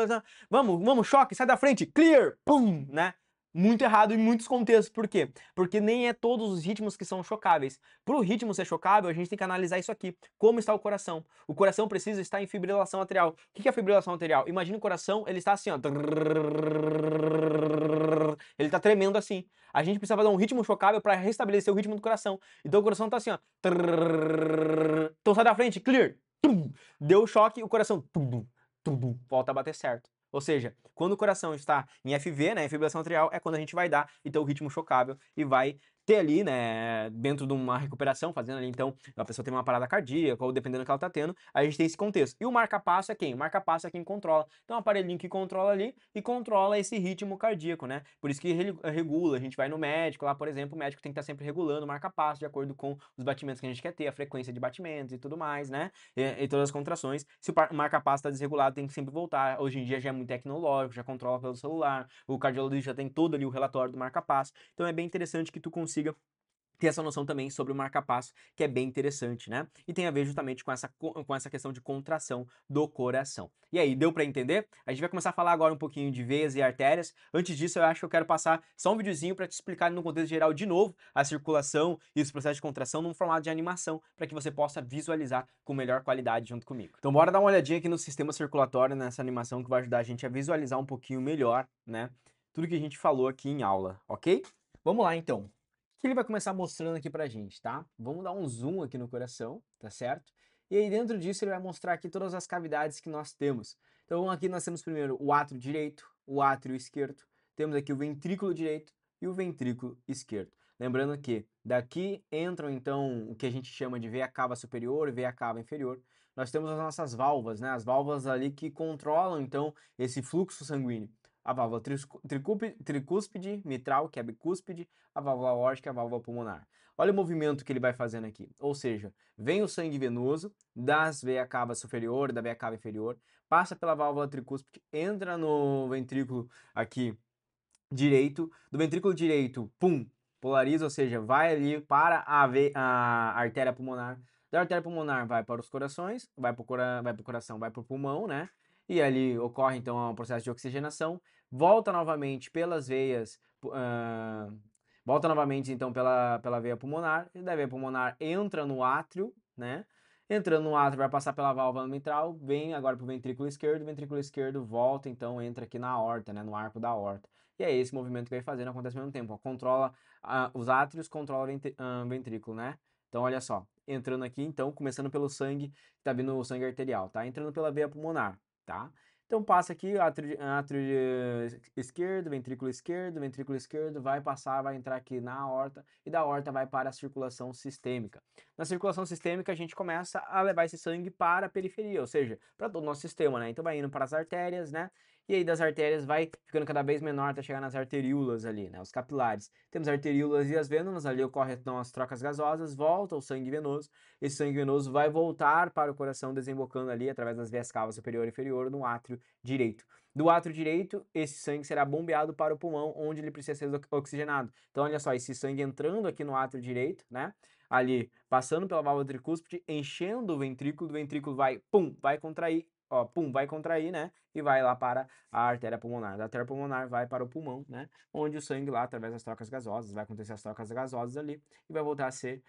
vamos, choque, sai da frente, clear, pum, né? Muito errado em muitos contextos. Por quê? Porque nem é todos os ritmos que são chocáveis. Para o ritmo ser chocável, a gente tem que analisar isso aqui. Como está o coração? O coração precisa estar em fibrilação atrial. O que é fibrilação atrial? Imagina o coração, ele está assim, ó. Ele está tremendo assim. A gente precisa fazer um ritmo chocável para restabelecer o ritmo do coração. Então o coração está assim, ó. Então sai da frente, clear. Deu o choque, o coração volta a bater certo. Ou seja, quando o coração está em FV, né, em fibrilação atrial, é quando a gente vai dar, então, o ritmo chocável e vai ter ali, né, dentro de uma recuperação, fazendo ali, então, a pessoa tem uma parada cardíaca, ou dependendo do que ela tá tendo, a gente tem esse contexto. E o marca-passo é quem? O marca-passo é quem controla. Então, é um aparelhinho que controla ali e controla esse ritmo cardíaco, né? Por isso que regula, a gente vai no médico lá, por exemplo, o médico tem que estar sempre regulando o marca-passo de acordo com os batimentos que a gente quer ter, a frequência de batimentos e tudo mais, né? E todas as contrações. Se o marca-passo está desregulado, tem que sempre voltar. Hoje em dia já é muito tecnológico, já controla pelo celular, o cardiologista já tem todo ali o relatório do marca-passo. Então é bem interessante que tu consiga ter essa noção também sobre o marca-passo, que é bem interessante, né? E tem a ver justamente com essa questão de contração do coração. E aí, deu para entender? A gente vai começar a falar agora um pouquinho de veias e artérias. Antes disso, eu acho que eu quero passar só um videozinho para te explicar no contexto geral de novo a circulação e os processos de contração num formato de animação, para que você possa visualizar com melhor qualidade junto comigo. Então, bora dar uma olhadinha aqui no sistema circulatório, nessa animação que vai ajudar a gente a visualizar um pouquinho melhor, né? Tudo que a gente falou aqui em aula, ok? Vamos lá, então. O que ele vai começar mostrando aqui pra gente, tá? Vamos dar um zoom aqui no coração, tá certo? E aí dentro disso ele vai mostrar aqui todas as cavidades que nós temos. Então aqui nós temos primeiro o átrio direito, o átrio esquerdo, temos aqui o ventrículo direito e o ventrículo esquerdo. Lembrando que daqui entram então o que a gente chama de veia cava superior e veia cava inferior. Nós temos as nossas válvulas, né? As válvulas ali que controlam então esse fluxo sanguíneo. A válvula tricúspide, mitral, que é a bicúspide, a válvula aórtica e a válvula pulmonar. Olha o movimento que ele vai fazendo aqui. Ou seja, vem o sangue venoso das veia cava superior e da veia cava inferior, passa pela válvula tricúspide, entra no ventrículo aqui direito, do ventrículo direito, pum, polariza, ou seja, vai ali para a artéria pulmonar. Da artéria pulmonar vai para os corações, vai para o coração, vai para o pulmão, né? E ali ocorre então o processo de oxigenação, volta novamente pelas veias, volta novamente então pela veia pulmonar, e da veia pulmonar entra no átrio, né? Entrando no átrio vai passar pela válvula mitral, vem agora para o ventrículo esquerdo volta, então entra aqui na aorta, né? No arco da aorta. E é esse movimento que vai fazendo, acontece ao mesmo tempo. Ó, controla os átrios, controla o ventrículo, né? Então, olha só, entrando aqui, então, começando pelo sangue, tá vindo o sangue arterial, tá? Entrando pela veia pulmonar, tá? Então passa aqui, átrio esquerdo, ventrículo esquerdo, vai passar, vai entrar aqui na aorta, e da aorta vai para a circulação sistêmica. Na circulação sistêmica, a gente começa a levar esse sangue para a periferia, ou seja, para todo o nosso sistema, né? Então vai indo para as artérias, né? E aí das artérias vai ficando cada vez menor até chegar nas arteríolas ali, né? Os capilares. Temos arteríolas e as vênulas, ali ocorrem então as trocas gasosas, volta o sangue venoso. Esse sangue venoso vai voltar para o coração, desembocando ali através das veias cavas superior e inferior no átrio direito. Do átrio direito, esse sangue será bombeado para o pulmão, onde ele precisa ser oxigenado. Então, olha só, esse sangue entrando aqui no átrio direito, né? Ali, passando pela válvula tricúspide, enchendo o ventrículo, do ventrículo vai, pum, vai contrair, ó, pum, vai contrair, né? E vai lá para a artéria pulmonar. Da artéria pulmonar vai para o pulmão, né? Onde o sangue lá, através das trocas gasosas, vai acontecer as trocas gasosas ali e vai voltar a ser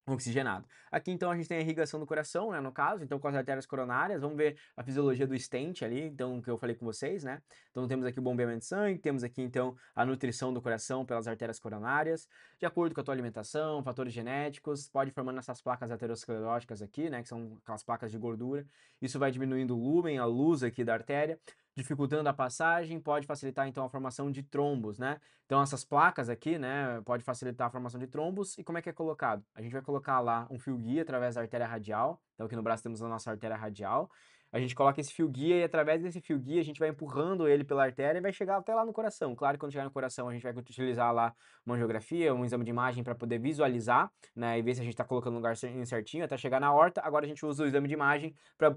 oxigenado. Aqui então a gente tem a irrigação do coração, né, no caso, então com as artérias coronárias, vamos ver a fisiologia do stent ali, então que eu falei com vocês, né? Então temos aqui o bombeamento de sangue, temos aqui então a nutrição do coração pelas artérias coronárias, de acordo com a tua alimentação, fatores genéticos, pode formando essas placas ateroscleróticas aqui, né, que são aquelas placas de gordura. Isso vai diminuindo o lumen, a luz aqui da artéria, dificultando a passagem, pode facilitar então a formação de trombos, né? Então essas placas aqui, né, pode facilitar a formação de trombos. E como é que é colocado? A gente vai colocar lá um fio guia através da artéria radial. Então aqui no braço temos a nossa artéria radial. A gente coloca esse fio guia e através desse fio guia a gente vai empurrando ele pela artéria e vai chegar até lá no coração. Claro que quando chegar no coração a gente vai utilizar lá uma angiografia, um exame de imagem para poder visualizar, né, e ver se a gente está colocando no lugar certinho até chegar na horta. Agora a gente usa o exame de imagem para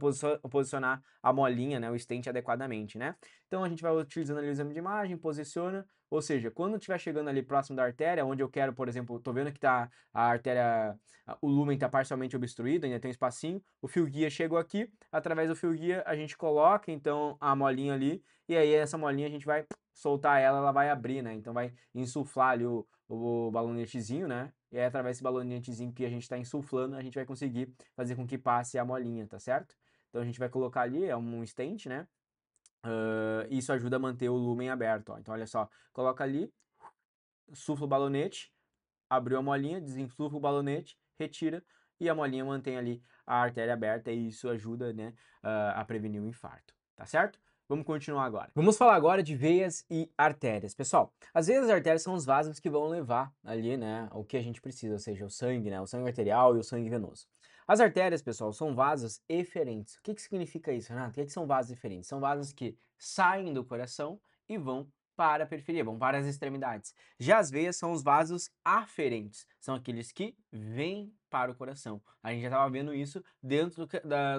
posicionar a molinha, né, o stent adequadamente, né? Então a gente vai utilizando ali o exame de imagem, posiciona, ou seja, quando estiver chegando ali próximo da artéria, onde eu quero, por exemplo, tô vendo que tá a artéria, o lúmen está parcialmente obstruído, ainda tem um espacinho, o fio guia chegou aqui, através do fio guia a gente coloca então a molinha ali, e aí essa molinha a gente vai soltar ela, ela vai abrir, né? Então vai insuflar ali o balonetezinho, né? E aí através desse balonetezinho que a gente está insuflando, a gente vai conseguir fazer com que passe a molinha, tá certo? Então a gente vai colocar ali, é um stent, né? Isso ajuda a manter o lumen aberto, ó. Então olha só, coloca ali, sufla o balonete, abriu a molinha, desinsufla o balonete, retira e a molinha mantém ali a artéria aberta e isso ajuda, né, a prevenir o infarto, tá certo? Vamos continuar agora. Vamos falar agora de veias e artérias. Pessoal, as veias e as artérias são os vasos que vão levar ali, né, o que a gente precisa, ou seja, o sangue, né, o sangue arterial e o sangue venoso. As artérias, pessoal, são vasos eferentes. O que significa isso, Renato? O que são vasos eferentes? São vasos que saem do coração e vão para a periferia, vão para as extremidades. Já as veias são os vasos aferentes, são aqueles que vêm para o coração. A gente já estava vendo isso dentro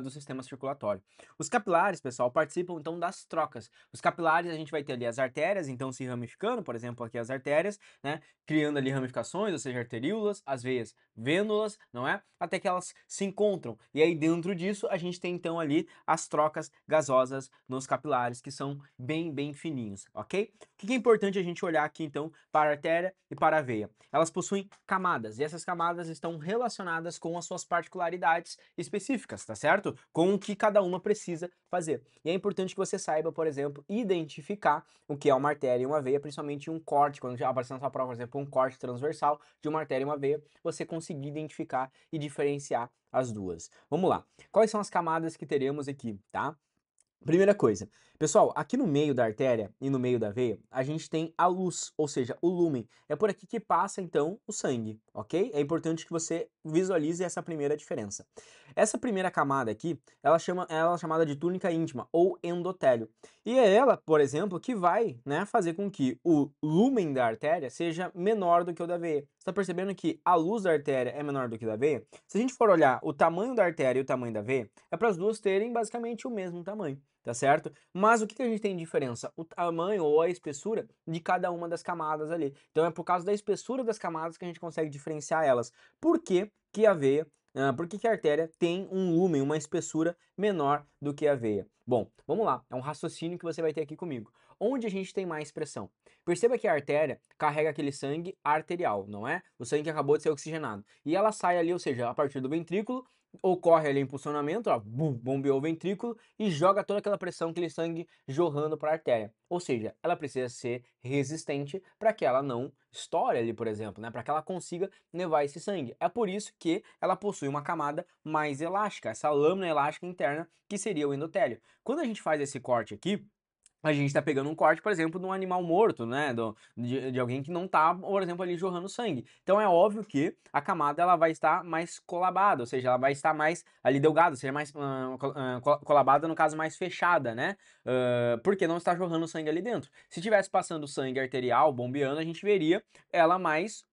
do sistema circulatório. Os capilares, pessoal, participam então das trocas. Os capilares a gente vai ter ali as artérias, então se ramificando, por exemplo, aqui as artérias, né, criando ali ramificações, ou seja, arteríolas, as veias vênulas, não é? Até que elas se encontram. E aí dentro disso a gente tem então ali as trocas gasosas nos capilares, que são bem fininhos, ok? O que é importante a gente olhar aqui então para a artéria e para a veia? Elas possuem camadas e essas camadas estão relacionadas com as suas particularidades específicas, tá certo? Com o que cada uma precisa fazer. E é importante que você saiba, por exemplo, identificar o que é uma artéria e uma veia, principalmente um corte, quando já aparecer na sua prova, por exemplo, um corte transversal de uma artéria e uma veia, você conseguir identificar e diferenciar as duas. Vamos lá. Quais são as camadas que teremos aqui, tá? Primeira coisa, pessoal, aqui no meio da artéria e no meio da veia, a gente tem a luz, ou seja, o lúmen. É por aqui que passa, então, o sangue, ok? É importante que você visualize essa primeira diferença. Essa primeira camada aqui, ela é chamada de túnica íntima, ou endotélio. E é ela, por exemplo, que vai, né, fazer com que o lúmen da artéria seja menor do que o da veia. Você está percebendo que a luz da artéria é menor do que da veia? Se a gente for olhar o tamanho da artéria e o tamanho da veia, é para as duas terem basicamente o mesmo tamanho, tá certo? Mas o que a gente tem de diferença? O tamanho ou a espessura de cada uma das camadas ali. Então é por causa da espessura das camadas que a gente consegue diferenciar elas. Por que que a veia, por que que a artéria tem um lumen, uma espessura menor do que a veia? Bom, vamos lá, é um raciocínio que você vai ter aqui comigo. onde a gente tem mais pressão. Perceba que a artéria carrega aquele sangue arterial, não é? O sangue que acabou de ser oxigenado. E ela sai ali, ou seja, a partir do ventrículo, ocorre ali impulsionamento, ó, bum, bombeou o ventrículo e joga toda aquela pressão, aquele sangue jorrando para a artéria. Ou seja, ela precisa ser resistente para que ela não estoure ali, por exemplo, né? Para que ela consiga levar esse sangue. É por isso que ela possui uma camada mais elástica, essa lâmina elástica interna que seria o endotélio. Quando a gente faz esse corte aqui, a gente tá pegando um corte, por exemplo, de um animal morto, né, de alguém que não tá, por exemplo, ali jorrando sangue. Então é óbvio que a camada ela vai estar mais colabada, ou seja, ela vai estar mais ali delgada, ou seja, mais colabada, no caso, mais fechada, né, porque não está jorrando sangue ali dentro. Se tivesse passando sangue arterial, bombeando, a gente veria ela mais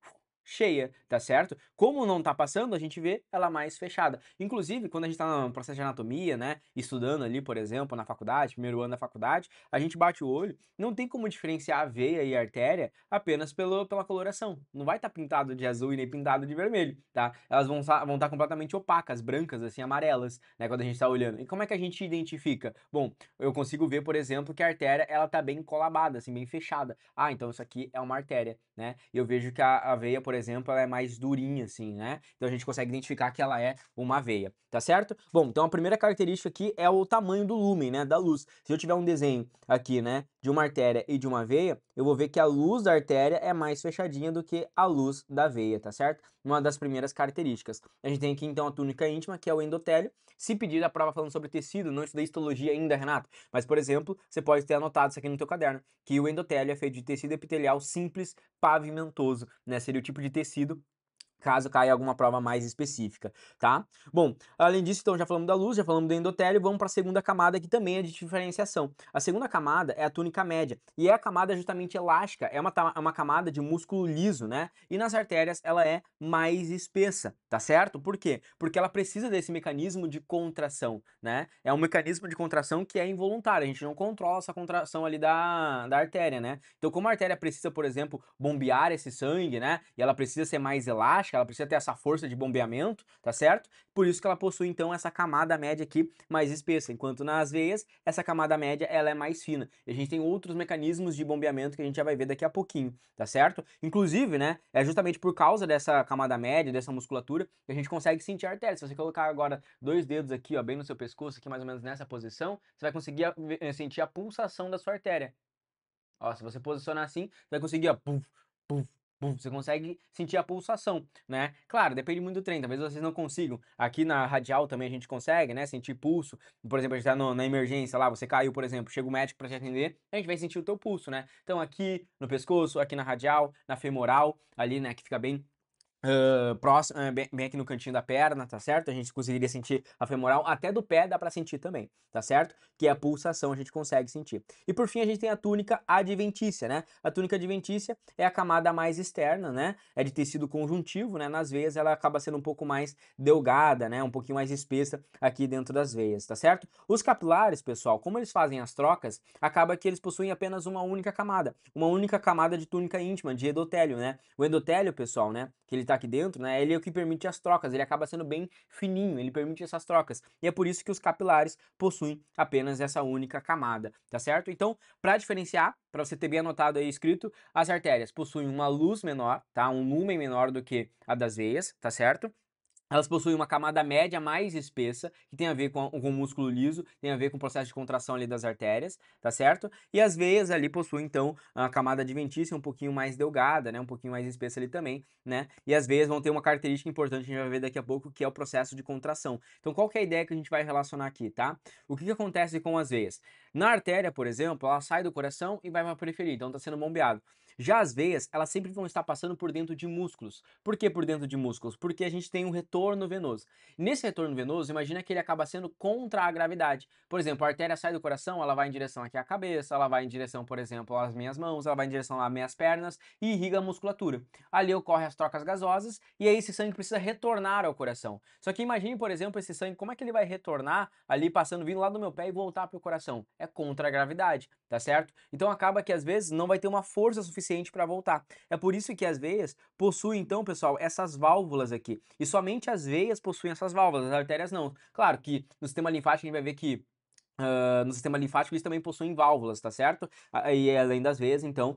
cheia, tá certo? Como não tá passando, a gente vê ela mais fechada. Inclusive, quando a gente tá no processo de anatomia, né, estudando ali, por exemplo, na faculdade, primeiro ano da faculdade, a gente bate o olho, não tem como diferenciar a veia e a artéria apenas pela coloração. Não vai estar pintado de azul e nem pintado de vermelho, tá? Elas vão tá completamente opacas, brancas, assim, amarelas, né, quando a gente tá olhando. E como é que a gente identifica? Bom, eu consigo ver, por exemplo, que a artéria, ela tá bem colabada, assim, bem fechada. Ah, então isso aqui é uma artéria, né? E eu vejo que a veia, por exemplo, ela é mais durinha, assim, né? Então a gente consegue identificar que ela é uma veia, tá certo? Bom, então a primeira característica aqui é o tamanho do lúmen, né? Da luz. Se eu tiver um desenho aqui, né, de uma artéria e de uma veia, eu vou ver que a luz da artéria é mais fechadinha do que a luz da veia, tá certo? Uma das primeiras características. A gente tem aqui então a túnica íntima, que é o endotélio. Se pedir a prova falando sobre tecido, não estudei histologia ainda, Renato, mas por exemplo, você pode ter anotado isso aqui no teu caderno, que o endotélio é feito de tecido epitelial simples pavimentoso, né? Seria o tipo de tecido caso caia alguma prova mais específica, tá? Bom, além disso, então já falamos da luz, já falamos do endotélio, vamos para a segunda camada que também é de diferenciação. A segunda camada é a túnica média e é a camada justamente elástica, é uma camada de músculo liso, né? E nas artérias ela é mais espessa, tá certo? Por quê? Porque ela precisa desse mecanismo de contração, né? É um mecanismo de contração que é involuntário, a gente não controla essa contração ali da artéria, né? Então, como a artéria precisa, por exemplo, bombear esse sangue, né? E ela precisa ser mais elástica, ela precisa ter essa força de bombeamento, tá certo? Por isso que ela possui então essa camada média aqui mais espessa, enquanto nas veias essa camada média ela é mais fina. E a gente tem outros mecanismos de bombeamento que a gente já vai ver daqui a pouquinho, tá certo? Inclusive, né, é justamente por causa dessa camada média, dessa musculatura, que a gente consegue sentir a artéria. Se você colocar agora dois dedos aqui, ó, bem no seu pescoço, aqui mais ou menos nessa posição, você vai conseguir sentir a pulsação da sua artéria. Ó, se você posicionar assim, você vai conseguir, ó, puf, puf, puf, você consegue sentir a pulsação, né? Claro, depende muito do treino, talvez vocês não consigam. Aqui na radial também a gente consegue, né, sentir pulso. Por exemplo, a gente tá na emergência lá, você caiu, por exemplo, chega o médico pra te atender, a gente vai sentir o teu pulso, né? Então aqui no pescoço, aqui na radial, na femoral, ali, né, que fica bem próximo, bem aqui no cantinho da perna, tá certo? A gente conseguiria sentir a femoral, até do pé dá pra sentir também, tá certo? Que é a pulsação, a gente consegue sentir. E por fim a gente tem a túnica adventícia, né? A túnica adventícia é a camada mais externa, né? É de tecido conjuntivo, né? Nas veias ela acaba sendo um pouco mais delgada, né? Um pouquinho mais espessa aqui dentro das veias, tá certo? Os capilares, pessoal, como eles fazem as trocas, acaba que eles possuem apenas uma única camada de túnica íntima, de endotélio, né? O endotélio, pessoal, né? Que ele tá aqui dentro, né? Ele é o que permite as trocas, ele acaba sendo bem fininho, ele permite essas trocas. E é por isso que os capilares possuem apenas essa única camada, tá certo? Então, para diferenciar, para você ter bem anotado aí escrito, as artérias possuem uma luz menor, tá? Um lumen menor do que a das veias, tá certo? Elas possuem uma camada média mais espessa, que tem a ver com o músculo liso, tem a ver com o processo de contração ali das artérias, tá certo? E as veias ali possuem, então, a camada adventícia um pouquinho mais delgada, né? Um pouquinho mais espessa ali também, né? E as veias vão ter uma característica importante, a gente vai ver daqui a pouco, que é o processo de contração. Então, qual que é a ideia que a gente vai relacionar aqui, tá? O que que acontece com as veias? Na artéria, por exemplo, ela sai do coração e vai para a periferia, então está sendo bombeado. Já as veias, elas sempre vão estar passando por dentro de músculos. Por que por dentro de músculos? Porque a gente tem um retorno venoso. Nesse retorno venoso, imagina que ele acaba sendo contra a gravidade. Por exemplo, a artéria sai do coração, ela vai em direção aqui à cabeça, ela vai em direção, por exemplo, às minhas mãos, ela vai em direção às minhas pernas e irriga a musculatura. Ali ocorrem as trocas gasosas e aí esse sangue precisa retornar ao coração. Só que imagine, por exemplo, esse sangue, como é que ele vai retornar ali passando, vindo lá do meu pé e voltar para o coração? É contra a gravidade, tá certo? Então acaba que às vezes não vai ter uma força suficiente para voltar. É por isso que as veias possuem, então, pessoal, essas válvulas aqui. E somente as veias possuem essas válvulas, as artérias não. Claro que no sistema linfático a gente vai ver que no sistema linfático eles também possuem válvulas, tá certo? E além das veias, então,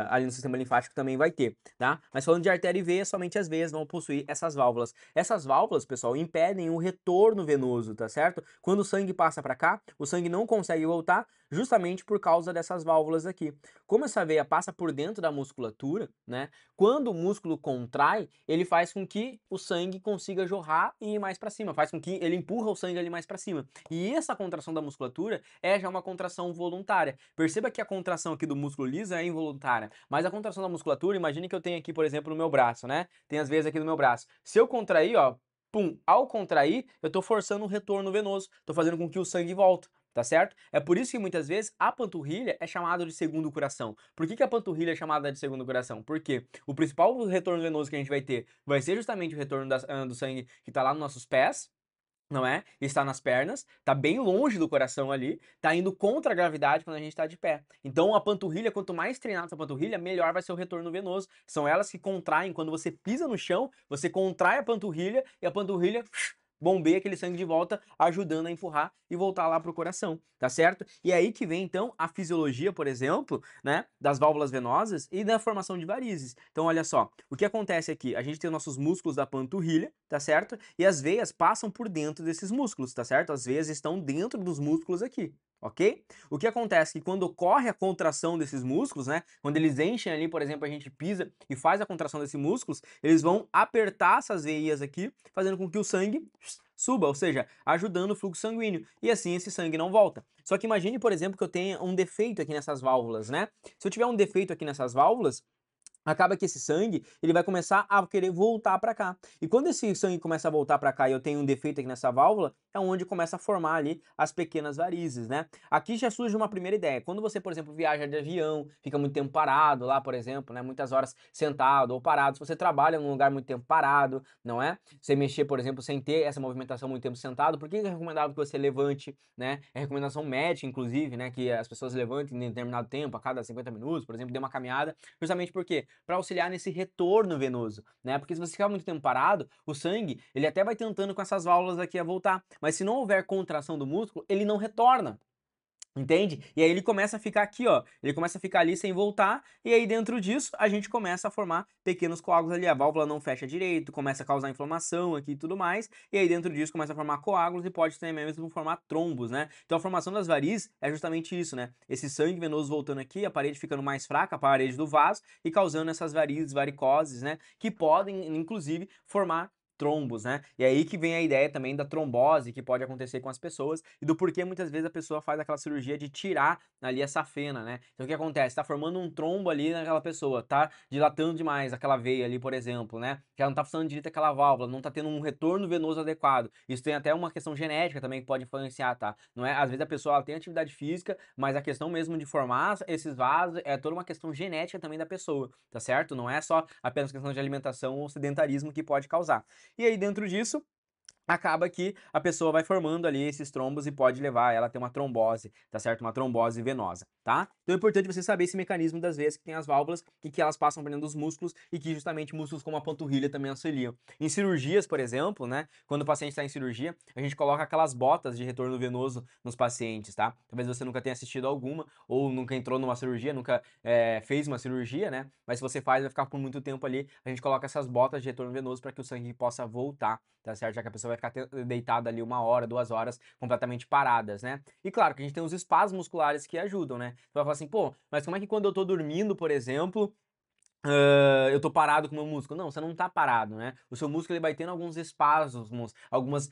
ali no sistema linfático também vai ter, tá? Mas falando de artéria e veia, somente as veias vão possuir essas válvulas. Essas válvulas, pessoal, impedem o retorno venoso, tá certo? Quando o sangue passa para cá, o sangue não consegue voltar justamente por causa dessas válvulas aqui. Como essa veia passa por dentro da musculatura, né? Quando o músculo contrai, ele faz com que o sangue consiga jorrar e ir mais para cima, faz com que ele empurra o sangue ali mais para cima. E essa contração da musculatura é já uma contração voluntária. Perceba que a contração aqui do músculo liso é involuntária, mas a contração da musculatura, imagine que eu tenho aqui, por exemplo, no meu braço, né? Tem as veias aqui no meu braço. Se eu contrair, ó, pum, ao contrair, eu tô forçando um retorno venoso, tô fazendo com que o sangue volte. Tá certo? É por isso que muitas vezes a panturrilha é chamada de segundo coração. Por que a panturrilha é chamada de segundo coração? Porque o principal retorno venoso que a gente vai ter vai ser justamente o retorno do sangue que está lá nos nossos pés, não é? Está nas pernas, tá bem longe do coração ali, tá indo contra a gravidade quando a gente tá de pé. Então a panturrilha, quanto mais treinada essa panturrilha, melhor vai ser o retorno venoso. São elas que contraem, quando você pisa no chão, você contrai a panturrilha e a panturrilha bombeia aquele sangue de volta, ajudando a empurrar e voltar lá pro coração, tá certo? E é aí que vem então a fisiologia, por exemplo, né, das válvulas venosas e da formação de varizes. Então olha só, o que acontece aqui? A gente tem os nossos músculos da panturrilha, tá certo? E as veias passam por dentro desses músculos, tá certo? As veias estão dentro dos músculos aqui, ok? O que acontece é que quando ocorre a contração desses músculos, né? Quando eles enchem ali, por exemplo, a gente pisa e faz a contração desses músculos, eles vão apertar essas veias aqui, fazendo com que o sangue suba, ou seja, ajudando o fluxo sanguíneo. E assim esse sangue não volta. Só que imagine, por exemplo, que eu tenha um defeito aqui nessas válvulas, né? Se eu tiver um defeito aqui nessas válvulas, acaba que esse sangue, ele vai começar a querer voltar para cá. E quando esse sangue começa a voltar para cá e eu tenho um defeito aqui nessa válvula, é onde começa a formar ali as pequenas varizes, né? Aqui já surge uma primeira ideia. Quando você, por exemplo, viaja de avião, fica muito tempo parado lá, por exemplo, né? Muitas horas sentado ou parado. Se você trabalha num lugar muito tempo parado, não é? Você mexer, por exemplo, sem ter essa movimentação muito tempo sentado, por que é recomendável que você levante, né? É recomendação médica, inclusive, né? Que as pessoas levantem em determinado tempo, a cada 50 minutos, por exemplo, dê uma caminhada, justamente porque para auxiliar nesse retorno venoso, né? Porque se você ficar muito tempo parado, o sangue, ele até vai tentando com essas válvulas aqui a voltar, mas se não houver contração do músculo, ele não retorna. Entende? E aí ele começa a ficar aqui, ó, ele começa a ficar ali sem voltar, e aí dentro disso a gente começa a formar pequenos coágulos ali, a válvula não fecha direito, começa a causar inflamação aqui e tudo mais, e aí dentro disso começa a formar coágulos e pode também mesmo formar trombos, né? Então a formação das varizes é justamente isso, né? Esse sangue venoso voltando aqui, a parede ficando mais fraca, a parede do vaso, e causando essas varizes, varicoses, né? Que podem, inclusive, formar trombos, né? E é aí que vem a ideia também da trombose que pode acontecer com as pessoas e do porquê muitas vezes a pessoa faz aquela cirurgia de tirar ali essa fena, né? Então o que acontece? Tá formando um trombo ali naquela pessoa, tá dilatando demais aquela veia ali, por exemplo, né? Já não tá funcionando direito aquela válvula, não tá tendo um retorno venoso adequado. Isso tem até uma questão genética também que pode influenciar, tá? Não é? Às vezes a pessoa ela tem atividade física, mas a questão mesmo de formar esses vasos é toda uma questão genética também da pessoa, tá certo? Não é só apenas questão de alimentação ou sedentarismo que pode causar. E aí, dentro disso, acaba que a pessoa vai formando ali esses trombos e pode levar ela a ter uma trombose, tá certo? Uma trombose venosa, tá? Então é importante você saber esse mecanismo das veias que tem as válvulas e que elas passam por dentro dos músculos e que justamente músculos como a panturrilha também auxiliam. Em cirurgias, por exemplo, né? Quando o paciente está em cirurgia, a gente coloca aquelas botas de retorno venoso nos pacientes, tá? Talvez você nunca tenha assistido alguma ou nunca entrou numa cirurgia, nunca fez uma cirurgia, né? Mas se você faz, vai ficar por muito tempo ali. A gente coloca essas botas de retorno venoso para que o sangue possa voltar, tá certo? Já que a pessoa vai ficar deitada ali 1 hora, 2 horas, completamente paradas, né? E claro que a gente tem os espasmos musculares que ajudam, né? Você vai falar assim, pô, mas como é que quando eu tô dormindo, por exemplo, eu tô parado com o meu músculo? Não, você não tá parado, né? O seu músculo ele vai tendo alguns espasmos, algumas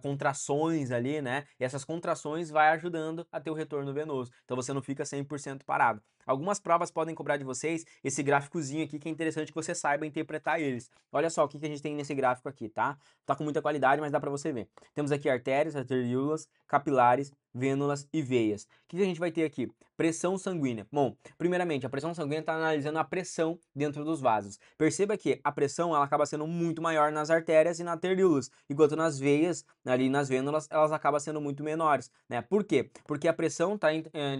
contrações ali, né? E essas contrações vai ajudando a ter o retorno venoso. Então você não fica 100% parado. Algumas provas podem cobrar de vocês esse gráficozinho aqui que é interessante que você saiba interpretar eles. Olha só o que a gente tem nesse gráfico aqui, tá? Tá com muita qualidade, mas dá pra você ver. Temos aqui artérias, arteríolas, capilares, vênulas e veias. O que a gente vai ter aqui? Pressão sanguínea. Bom, primeiramente, a pressão sanguínea está analisando a pressão dentro dos vasos. Perceba que a pressão ela acaba sendo muito maior nas artérias e nas arteríolas, enquanto nas veias, ali nas vênulas, elas acabam sendo muito menores, né? Por quê? Porque a pressão está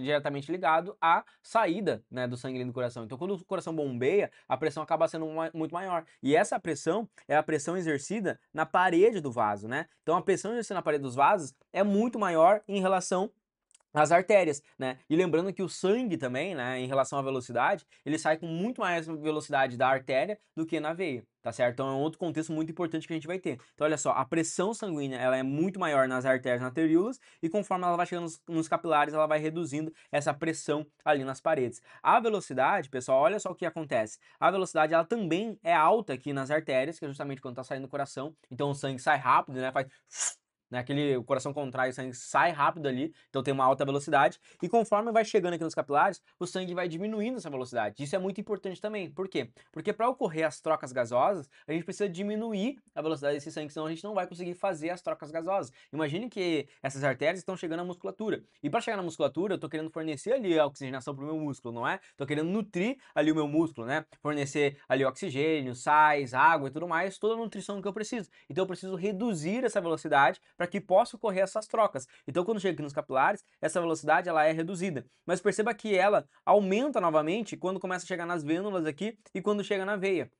diretamente ligado à saída saída, né, do sangue ali no coração. Então, quando o coração bombeia, a pressão acaba sendo muito maior. E essa pressão é a pressão exercida na parede do vaso, né? Então, a pressão exercida na parede dos vasos é muito maior em relação as artérias, né? E lembrando que o sangue também, né, em relação à velocidade, ele sai com muito mais velocidade da artéria do que na veia, tá certo? Então é um outro contexto muito importante que a gente vai ter. Então olha só, a pressão sanguínea, ela é muito maior nas artérias, nas arteríolas, e conforme ela vai chegando nos capilares, ela vai reduzindo essa pressão ali nas paredes. A velocidade, pessoal, olha só o que acontece. A velocidade, ela também é alta aqui nas artérias, que é justamente quando tá saindo do coração. Então o sangue sai rápido, né, faz né, o coração contrai, o sangue sai rápido ali, então tem uma alta velocidade, e conforme vai chegando aqui nos capilares, o sangue vai diminuindo essa velocidade. Isso é muito importante também. Por quê? Porque para ocorrer as trocas gasosas, a gente precisa diminuir a velocidade desse sangue, senão a gente não vai conseguir fazer as trocas gasosas. Imagine que essas artérias estão chegando à musculatura, e para chegar na musculatura, eu estou querendo fornecer ali a oxigenação para o meu músculo, não é? Estou querendo nutrir ali o meu músculo, né? Fornecer ali oxigênio, sais, água e tudo mais, toda a nutrição que eu preciso. Então eu preciso reduzir essa velocidade para que possa ocorrer essas trocas. Então, quando chega aqui nos capilares, essa velocidade ela é reduzida. Mas perceba que ela aumenta novamente quando começa a chegar nas vênulas aqui e quando chega na veia.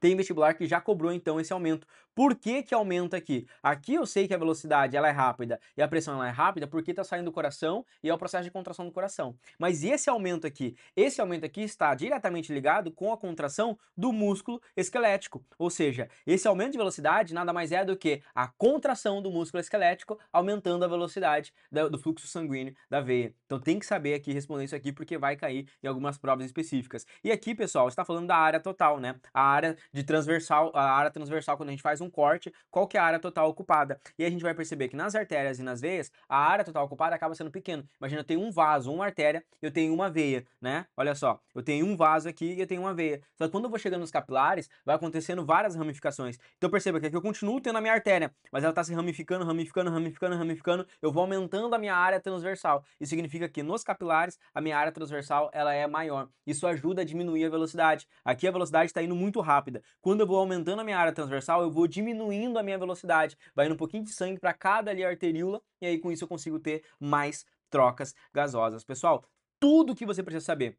Tem vestibular que já cobrou então esse aumento. Por que que aumenta aqui? Aqui eu sei que a velocidade ela é rápida e a pressão ela é rápida porque está saindo do coração e é o processo de contração do coração. Mas esse aumento aqui está diretamente ligado com a contração do músculo esquelético. Ou seja, esse aumento de velocidade nada mais é do que a contração do músculo esquelético aumentando a velocidade do fluxo sanguíneo da veia. Então tem que saber aqui responder isso aqui porque vai cair em algumas provas específicas. E aqui, pessoal, está falando da área total, né? A área de transversal, a área transversal quando a gente faz um corte, qual que é a área total ocupada? E a gente vai perceber que nas artérias e nas veias, a área total ocupada acaba sendo pequena. Imagina, eu tenho um vaso, uma artéria, eu tenho uma veia, né? Olha só, eu tenho um vaso aqui e eu tenho uma veia. Só que quando eu vou chegando nos capilares, vai acontecendo várias ramificações. Então perceba que aqui eu continuo tendo a minha artéria, mas ela está se ramificando, ramificando, ramificando, ramificando. Eu vou aumentando a minha área transversal. Isso significa que nos capilares, a minha área transversal ela é maior. Isso ajuda a diminuir a velocidade. Aqui a velocidade está indo muito rápida. Quando eu vou aumentando a minha área transversal, eu vou diminuindo a minha velocidade. Vai indo um pouquinho de sangue para cada ali arteríola, e aí com isso eu consigo ter mais trocas gasosas. Pessoal, tudo que você precisa saber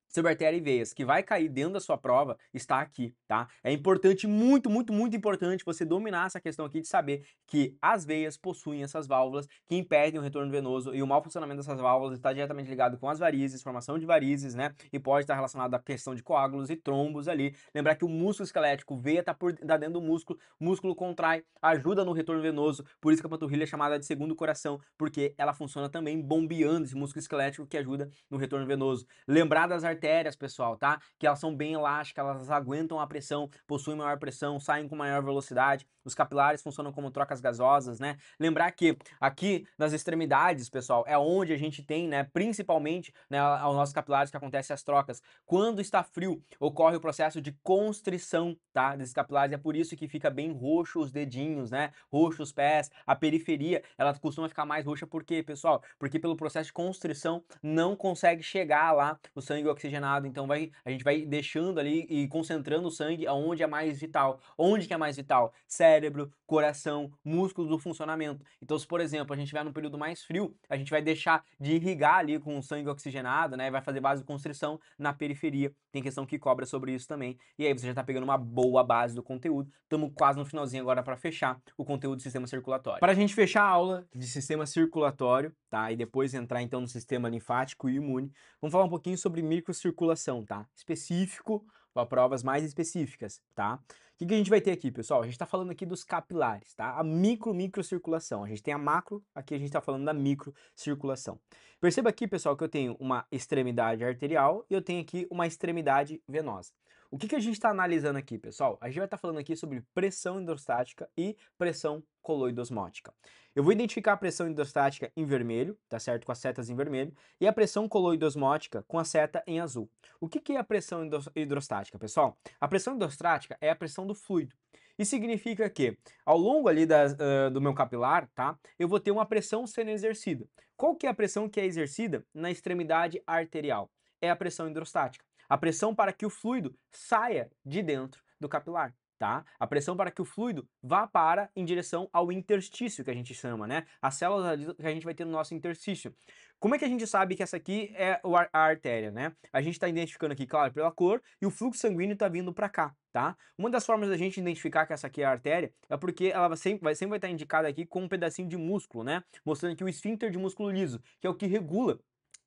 sobre artéria e veias, que vai cair dentro da sua prova, está aqui, tá? É importante, muito, muito, muito importante você dominar essa questão aqui de saber que as veias possuem essas válvulas que impedem o retorno venoso e o mau funcionamento dessas válvulas está diretamente ligado com as varizes, formação de varizes, né? E pode estar relacionado à questão de coágulos e trombos ali. Lembrar que o músculo esquelético, veia tá dentro do músculo, músculo contrai, ajuda no retorno venoso, por isso que a panturrilha é chamada de segundo coração, porque ela funciona também bombeando esse músculo esquelético que ajuda no retorno venoso. Lembrar das artérias, pessoal, tá? Que elas são bem elásticas, elas aguentam a pressão, possuem maior pressão, saem com maior velocidade. Os capilares funcionam como trocas gasosas, né? Lembrar que aqui nas extremidades, pessoal, é onde a gente tem, né, principalmente, né, aos nossos capilares que acontecem as trocas. Quando está frio, ocorre o processo de constrição, tá? Desses capilares, é por isso que fica bem roxo os dedinhos, né? Roxo os pés, a periferia, ela costuma ficar mais roxa, por quê, pessoal? Porque pelo processo de constrição não consegue chegar lá o sangue oxigenado, então a gente vai deixando ali e concentrando o sangue aonde é mais vital. Onde que é mais vital? Cérebro, coração, músculos do funcionamento. Então, se por exemplo, a gente vai num período mais frio, a gente vai deixar de irrigar ali com o sangue oxigenado, né? Vai fazer vasoconstrição na periferia. Tem questão que cobra sobre isso também. E aí você já tá pegando uma boa base do conteúdo. Estamos quase no finalzinho agora para fechar o conteúdo do sistema circulatório. Para a gente fechar a aula de sistema circulatório, tá? E depois entrar então no sistema linfático e imune, vamos falar um pouquinho sobre microcirculação, tá? Específico para provas mais específicas, tá? O que a gente vai ter aqui, pessoal? A gente está falando aqui dos capilares, tá? A microcirculação. A gente tem a macro, aqui a gente está falando da microcirculação. Perceba aqui, pessoal, que eu tenho uma extremidade arterial e eu tenho aqui uma extremidade venosa. O que a gente está analisando aqui, pessoal? A gente vai estar falando aqui sobre pressão hidrostática e pressão coloidosmótica. Eu vou identificar a pressão hidrostática em vermelho, tá certo? Com as setas em vermelho, e a pressão coloidosmótica com a seta em azul. O que é a pressão hidrostática, pessoal? A pressão hidrostática é a pressão do fluido. Isso significa que, ao longo ali do meu capilar, tá? Eu vou ter uma pressão sendo exercida. Qual que é a pressão que é exercida na extremidade arterial? É a pressão hidrostática. A pressão para que o fluido saia de dentro do capilar. tá? A pressão para que o fluido vá em direção ao interstício, que a gente chama, né? As células ali que a gente vai ter no nosso interstício. Como é que a gente sabe que essa aqui é a artéria, né? A gente está identificando aqui, claro, pela cor, e o fluxo sanguíneo está vindo para cá, tá? Uma das formas da gente identificar que essa aqui é a artéria é porque ela sempre vai estar indicada aqui com um pedacinho de músculo, né? Mostrando aqui o esfíncter de músculo liso, que é o que regula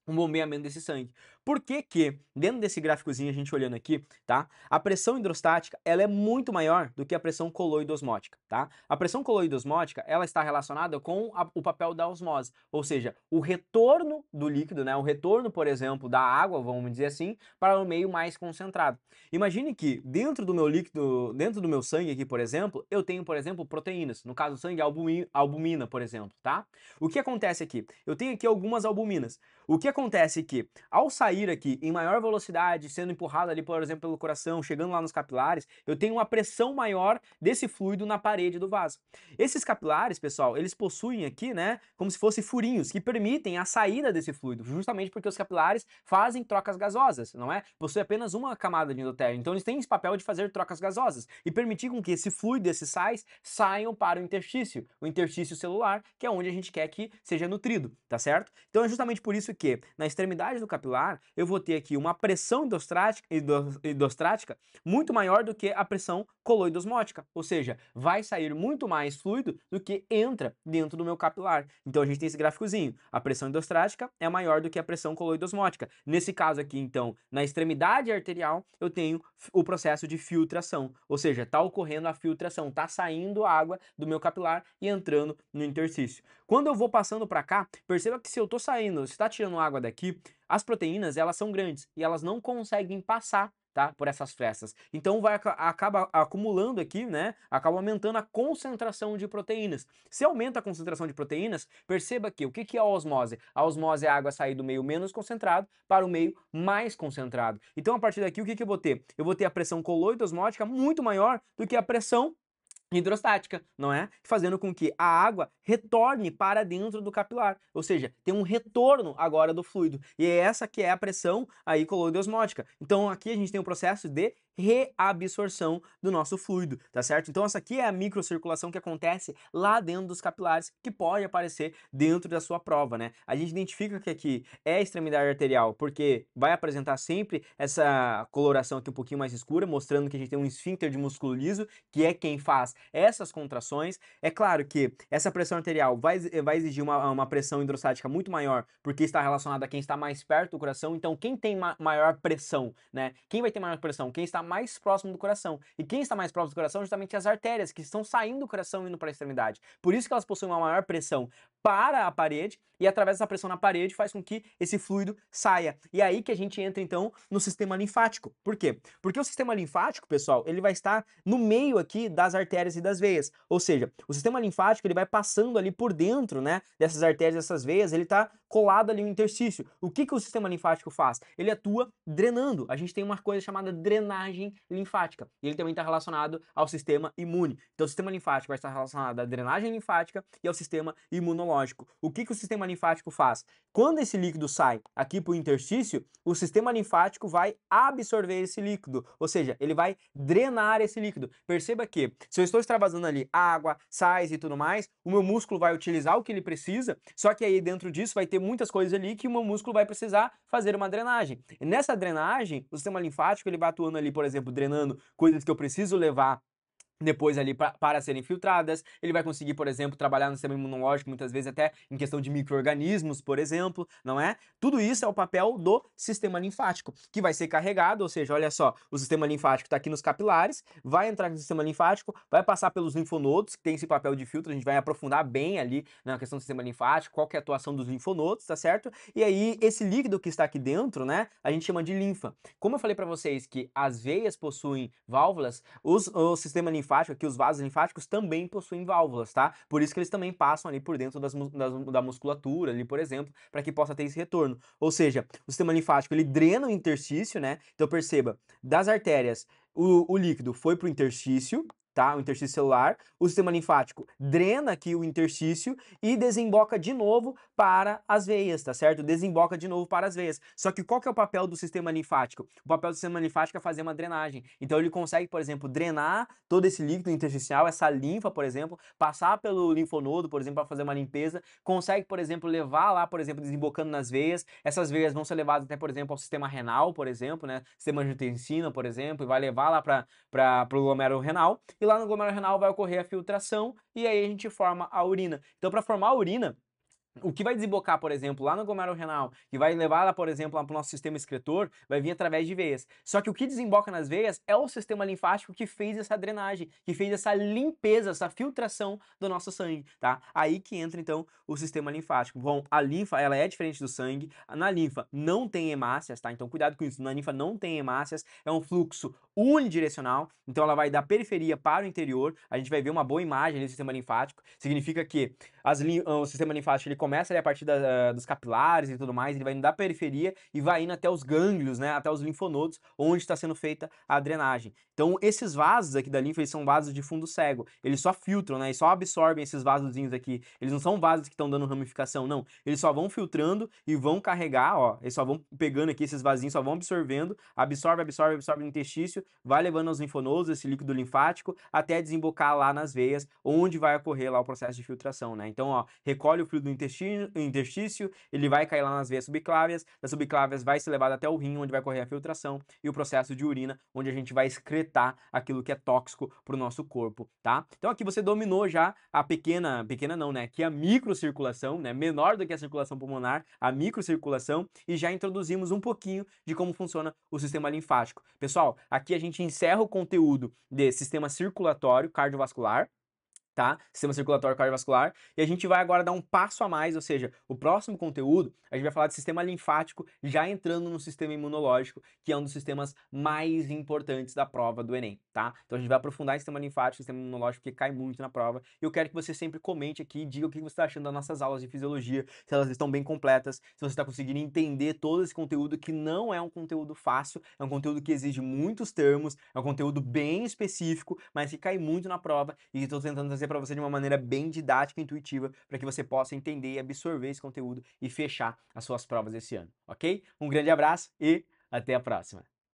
o bombeamento desse sangue. Por que que, dentro desse gráficozinho, a gente olhando aqui, tá? A pressão hidrostática, ela é muito maior do que a pressão coloidosmótica, tá? A pressão coloidosmótica, ela está relacionada com o papel da osmose, ou seja, o retorno do líquido, né? O retorno, por exemplo, da água, vamos dizer assim, para o meio mais concentrado. Imagine que dentro do meu líquido, dentro do meu sangue aqui, por exemplo, eu tenho, por exemplo, proteínas. No caso do sangue, albumina, por exemplo, tá? O que acontece aqui? Eu tenho aqui algumas albuminas. O que acontece é que, ao sair aqui em maior velocidade, sendo empurrado ali, por exemplo, pelo coração, chegando lá nos capilares, eu tenho uma pressão maior desse fluido na parede do vaso. Esses capilares, pessoal, eles possuem aqui, né, como se fossem furinhos que permitem a saída desse fluido, justamente porque os capilares fazem trocas gasosas, não é? Possui apenas uma camada de endotélio, então eles têm esse papel de fazer trocas gasosas e permitir com que esse fluido, esses sais, saiam para o interstício celular, que é onde a gente quer que seja nutrido, tá certo? Então é justamente por isso que na extremidade do capilar eu vou ter aqui uma pressão hidrostática muito maior do que a pressão coloidosmótica, ou seja, vai sair muito mais fluido do que entra dentro do meu capilar. Então a gente tem esse gráficozinho, a pressão hidrostática é maior do que a pressão coloidosmótica. Nesse caso aqui, então, na extremidade arterial, eu tenho o processo de filtração, ou seja, está ocorrendo a filtração, está saindo água do meu capilar e entrando no interstício. Quando eu vou passando para cá, perceba que se eu estou saindo, se está tirando água daqui, as proteínas elas são grandes e elas não conseguem passar, tá, por essas frestas. Então acaba acumulando aqui, né? Acaba aumentando a concentração de proteínas. Se aumenta a concentração de proteínas, perceba que o que é a osmose? A osmose é a água sair do meio menos concentrado para o meio mais concentrado. Então a partir daqui o que eu vou ter? Eu vou ter a pressão coloidosmótica muito maior do que a pressão hidrostática, não é? Fazendo com que a água retorne para dentro do capilar, ou seja, tem um retorno agora do fluido. E é essa que é a pressão aí coloidosmótica. Então aqui a gente tem um processo de reabsorção do nosso fluido, tá certo? Então essa aqui é a microcirculação que acontece lá dentro dos capilares, que pode aparecer dentro da sua prova, né? A gente identifica que aqui é a extremidade arterial, porque vai apresentar sempre essa coloração aqui um pouquinho mais escura, mostrando que a gente tem um esfíncter de músculo liso, que é quem faz essas contrações. É claro que essa pressão arterial vai exigir uma pressão hidrostática muito maior, porque está relacionada a quem está mais perto do coração. Então, quem tem maior pressão, né? Quem vai ter maior pressão? Quem está mais próximo do coração. E quem está mais próximo do coração, justamente as artérias, que estão saindo do coração e indo para a extremidade. Por isso que elas possuem uma maior pressão para a parede, e através dessa pressão na parede faz com que esse fluido saia. E é aí que a gente entra, então, no sistema linfático. Por quê? Porque o sistema linfático, pessoal, ele vai estar no meio aqui das artérias e das veias. Ou seja, o sistema linfático, ele vai passando ali por dentro, né, dessas artérias, dessas veias, ele está colado ali no interstício. O que que o sistema linfático faz? Ele atua drenando. A gente tem uma coisa chamada drenagem linfática. E ele também está relacionado ao sistema imune. Então, o sistema linfático vai estar relacionado à drenagem linfática e ao sistema imunológico. O que que o sistema linfático faz? Quando esse líquido sai aqui para o interstício, o sistema linfático vai absorver esse líquido, ou seja, ele vai drenar esse líquido. Perceba que se eu estou extravasando ali água, sais e tudo mais, o meu músculo vai utilizar o que ele precisa, só que aí dentro disso vai ter muitas coisas ali que o meu músculo vai precisar fazer uma drenagem. E nessa drenagem, o sistema linfático ele vai atuando ali, por exemplo, drenando coisas que eu preciso levar depois ali para serem filtradas. Ele vai conseguir, por exemplo, trabalhar no sistema imunológico, muitas vezes até em questão de micro-organismos, por exemplo, não é? Tudo isso é o papel do sistema linfático, que vai ser carregado, ou seja, olha só, o sistema linfático está aqui nos capilares, vai entrar no sistema linfático, vai passar pelos linfonodos, que tem esse papel de filtro, a gente vai aprofundar bem ali na questão do sistema linfático, qual que é a atuação dos linfonodos, tá certo? E aí, esse líquido que está aqui dentro, né, a gente chama de linfa. Como eu falei para vocês que as veias possuem válvulas, o sistema linfático aqui, os vasos linfáticos também possuem válvulas, tá? Por isso que eles também passam ali por dentro da musculatura, ali, por exemplo, para que possa ter esse retorno. Ou seja, o sistema linfático, ele drena o interstício, né? Então perceba, das artérias, o líquido foi para o interstício, tá? O interstício celular, o sistema linfático drena aqui o interstício e desemboca de novo para as veias, tá certo? Desemboca de novo para as veias. Só que qual que é o papel do sistema linfático? O papel do sistema linfático é fazer uma drenagem. Então ele consegue, por exemplo, drenar todo esse líquido intersticial, essa linfa, por exemplo, passar pelo linfonodo, por exemplo, para fazer uma limpeza, consegue, por exemplo, levar lá, por exemplo, desembocando nas veias. Essas veias vão ser levadas até, por exemplo, ao sistema renal, por exemplo, né? Sistema angiotensina, por exemplo, e vai levar lá para o glomérulo renal, e lá no glomérulo renal vai ocorrer a filtração, e aí a gente forma a urina. Então, para formar a urina, o que vai desembocar, por exemplo, lá no glomérulo renal, que vai levar lá, por exemplo, lá para o nosso sistema excretor, vai vir através de veias. Só que o que desemboca nas veias é o sistema linfático que fez essa drenagem, que fez essa limpeza, essa filtração do nosso sangue, tá? Aí que entra, então, o sistema linfático. Bom, a linfa, ela é diferente do sangue. Na linfa não tem hemácias, tá? Então, cuidado com isso. Na linfa não tem hemácias, é um fluxo unidirecional, então ela vai da periferia para o interior. A gente vai ver uma boa imagem do sistema linfático. Significa que o sistema linfático ele começa ali a partir dos capilares e tudo mais, ele vai indo da periferia e vai indo até os gânglios, né, até os linfonodos, onde está sendo feita a drenagem. Então, esses vasos aqui da linfa, eles são vasos de fundo cego. Eles só filtram, né, e só absorvem esses vasozinhos aqui. Eles não são vasos que estão dando ramificação, não. Eles só vão filtrando e vão carregar, ó, eles só vão pegando aqui esses vasinhos, só vão absorvendo, absorve no intestino, vai levando aos linfonodos esse líquido linfático até desembocar lá nas veias, onde vai ocorrer lá o processo de filtração, né? Então, ó, recolhe o fluido do interstício, ele vai cair lá nas veias subclávias, das subclávias vai ser levado até o rim, onde vai ocorrer a filtração e o processo de urina, onde a gente vai excretar aquilo que é tóxico para o nosso corpo, tá? Então aqui você dominou já a pequena não, né? Aqui a microcirculação, né? Menor do que a circulação pulmonar, a microcirculação, e já introduzimos um pouquinho de como funciona o sistema linfático. Pessoal, aqui a gente encerra o conteúdo de sistema circulatório cardiovascular, tá? Sistema circulatório cardiovascular, e a gente vai agora dar um passo a mais, ou seja, o próximo conteúdo, a gente vai falar de sistema linfático, já entrando no sistema imunológico, que é um dos sistemas mais importantes da prova do Enem, tá? Então a gente vai aprofundar em sistema linfático, sistema imunológico, que cai muito na prova, e eu quero que você sempre comente aqui, diga o que você está achando das nossas aulas de fisiologia, se elas estão bem completas, se você está conseguindo entender todo esse conteúdo, que não é um conteúdo fácil, é um conteúdo que exige muitos termos, é um conteúdo bem específico, mas que cai muito na prova, e estou tentando trazer para você de uma maneira bem didática e intuitiva, para que você possa entender e absorver esse conteúdo e fechar as suas provas esse ano, ok? Um grande abraço e até a próxima!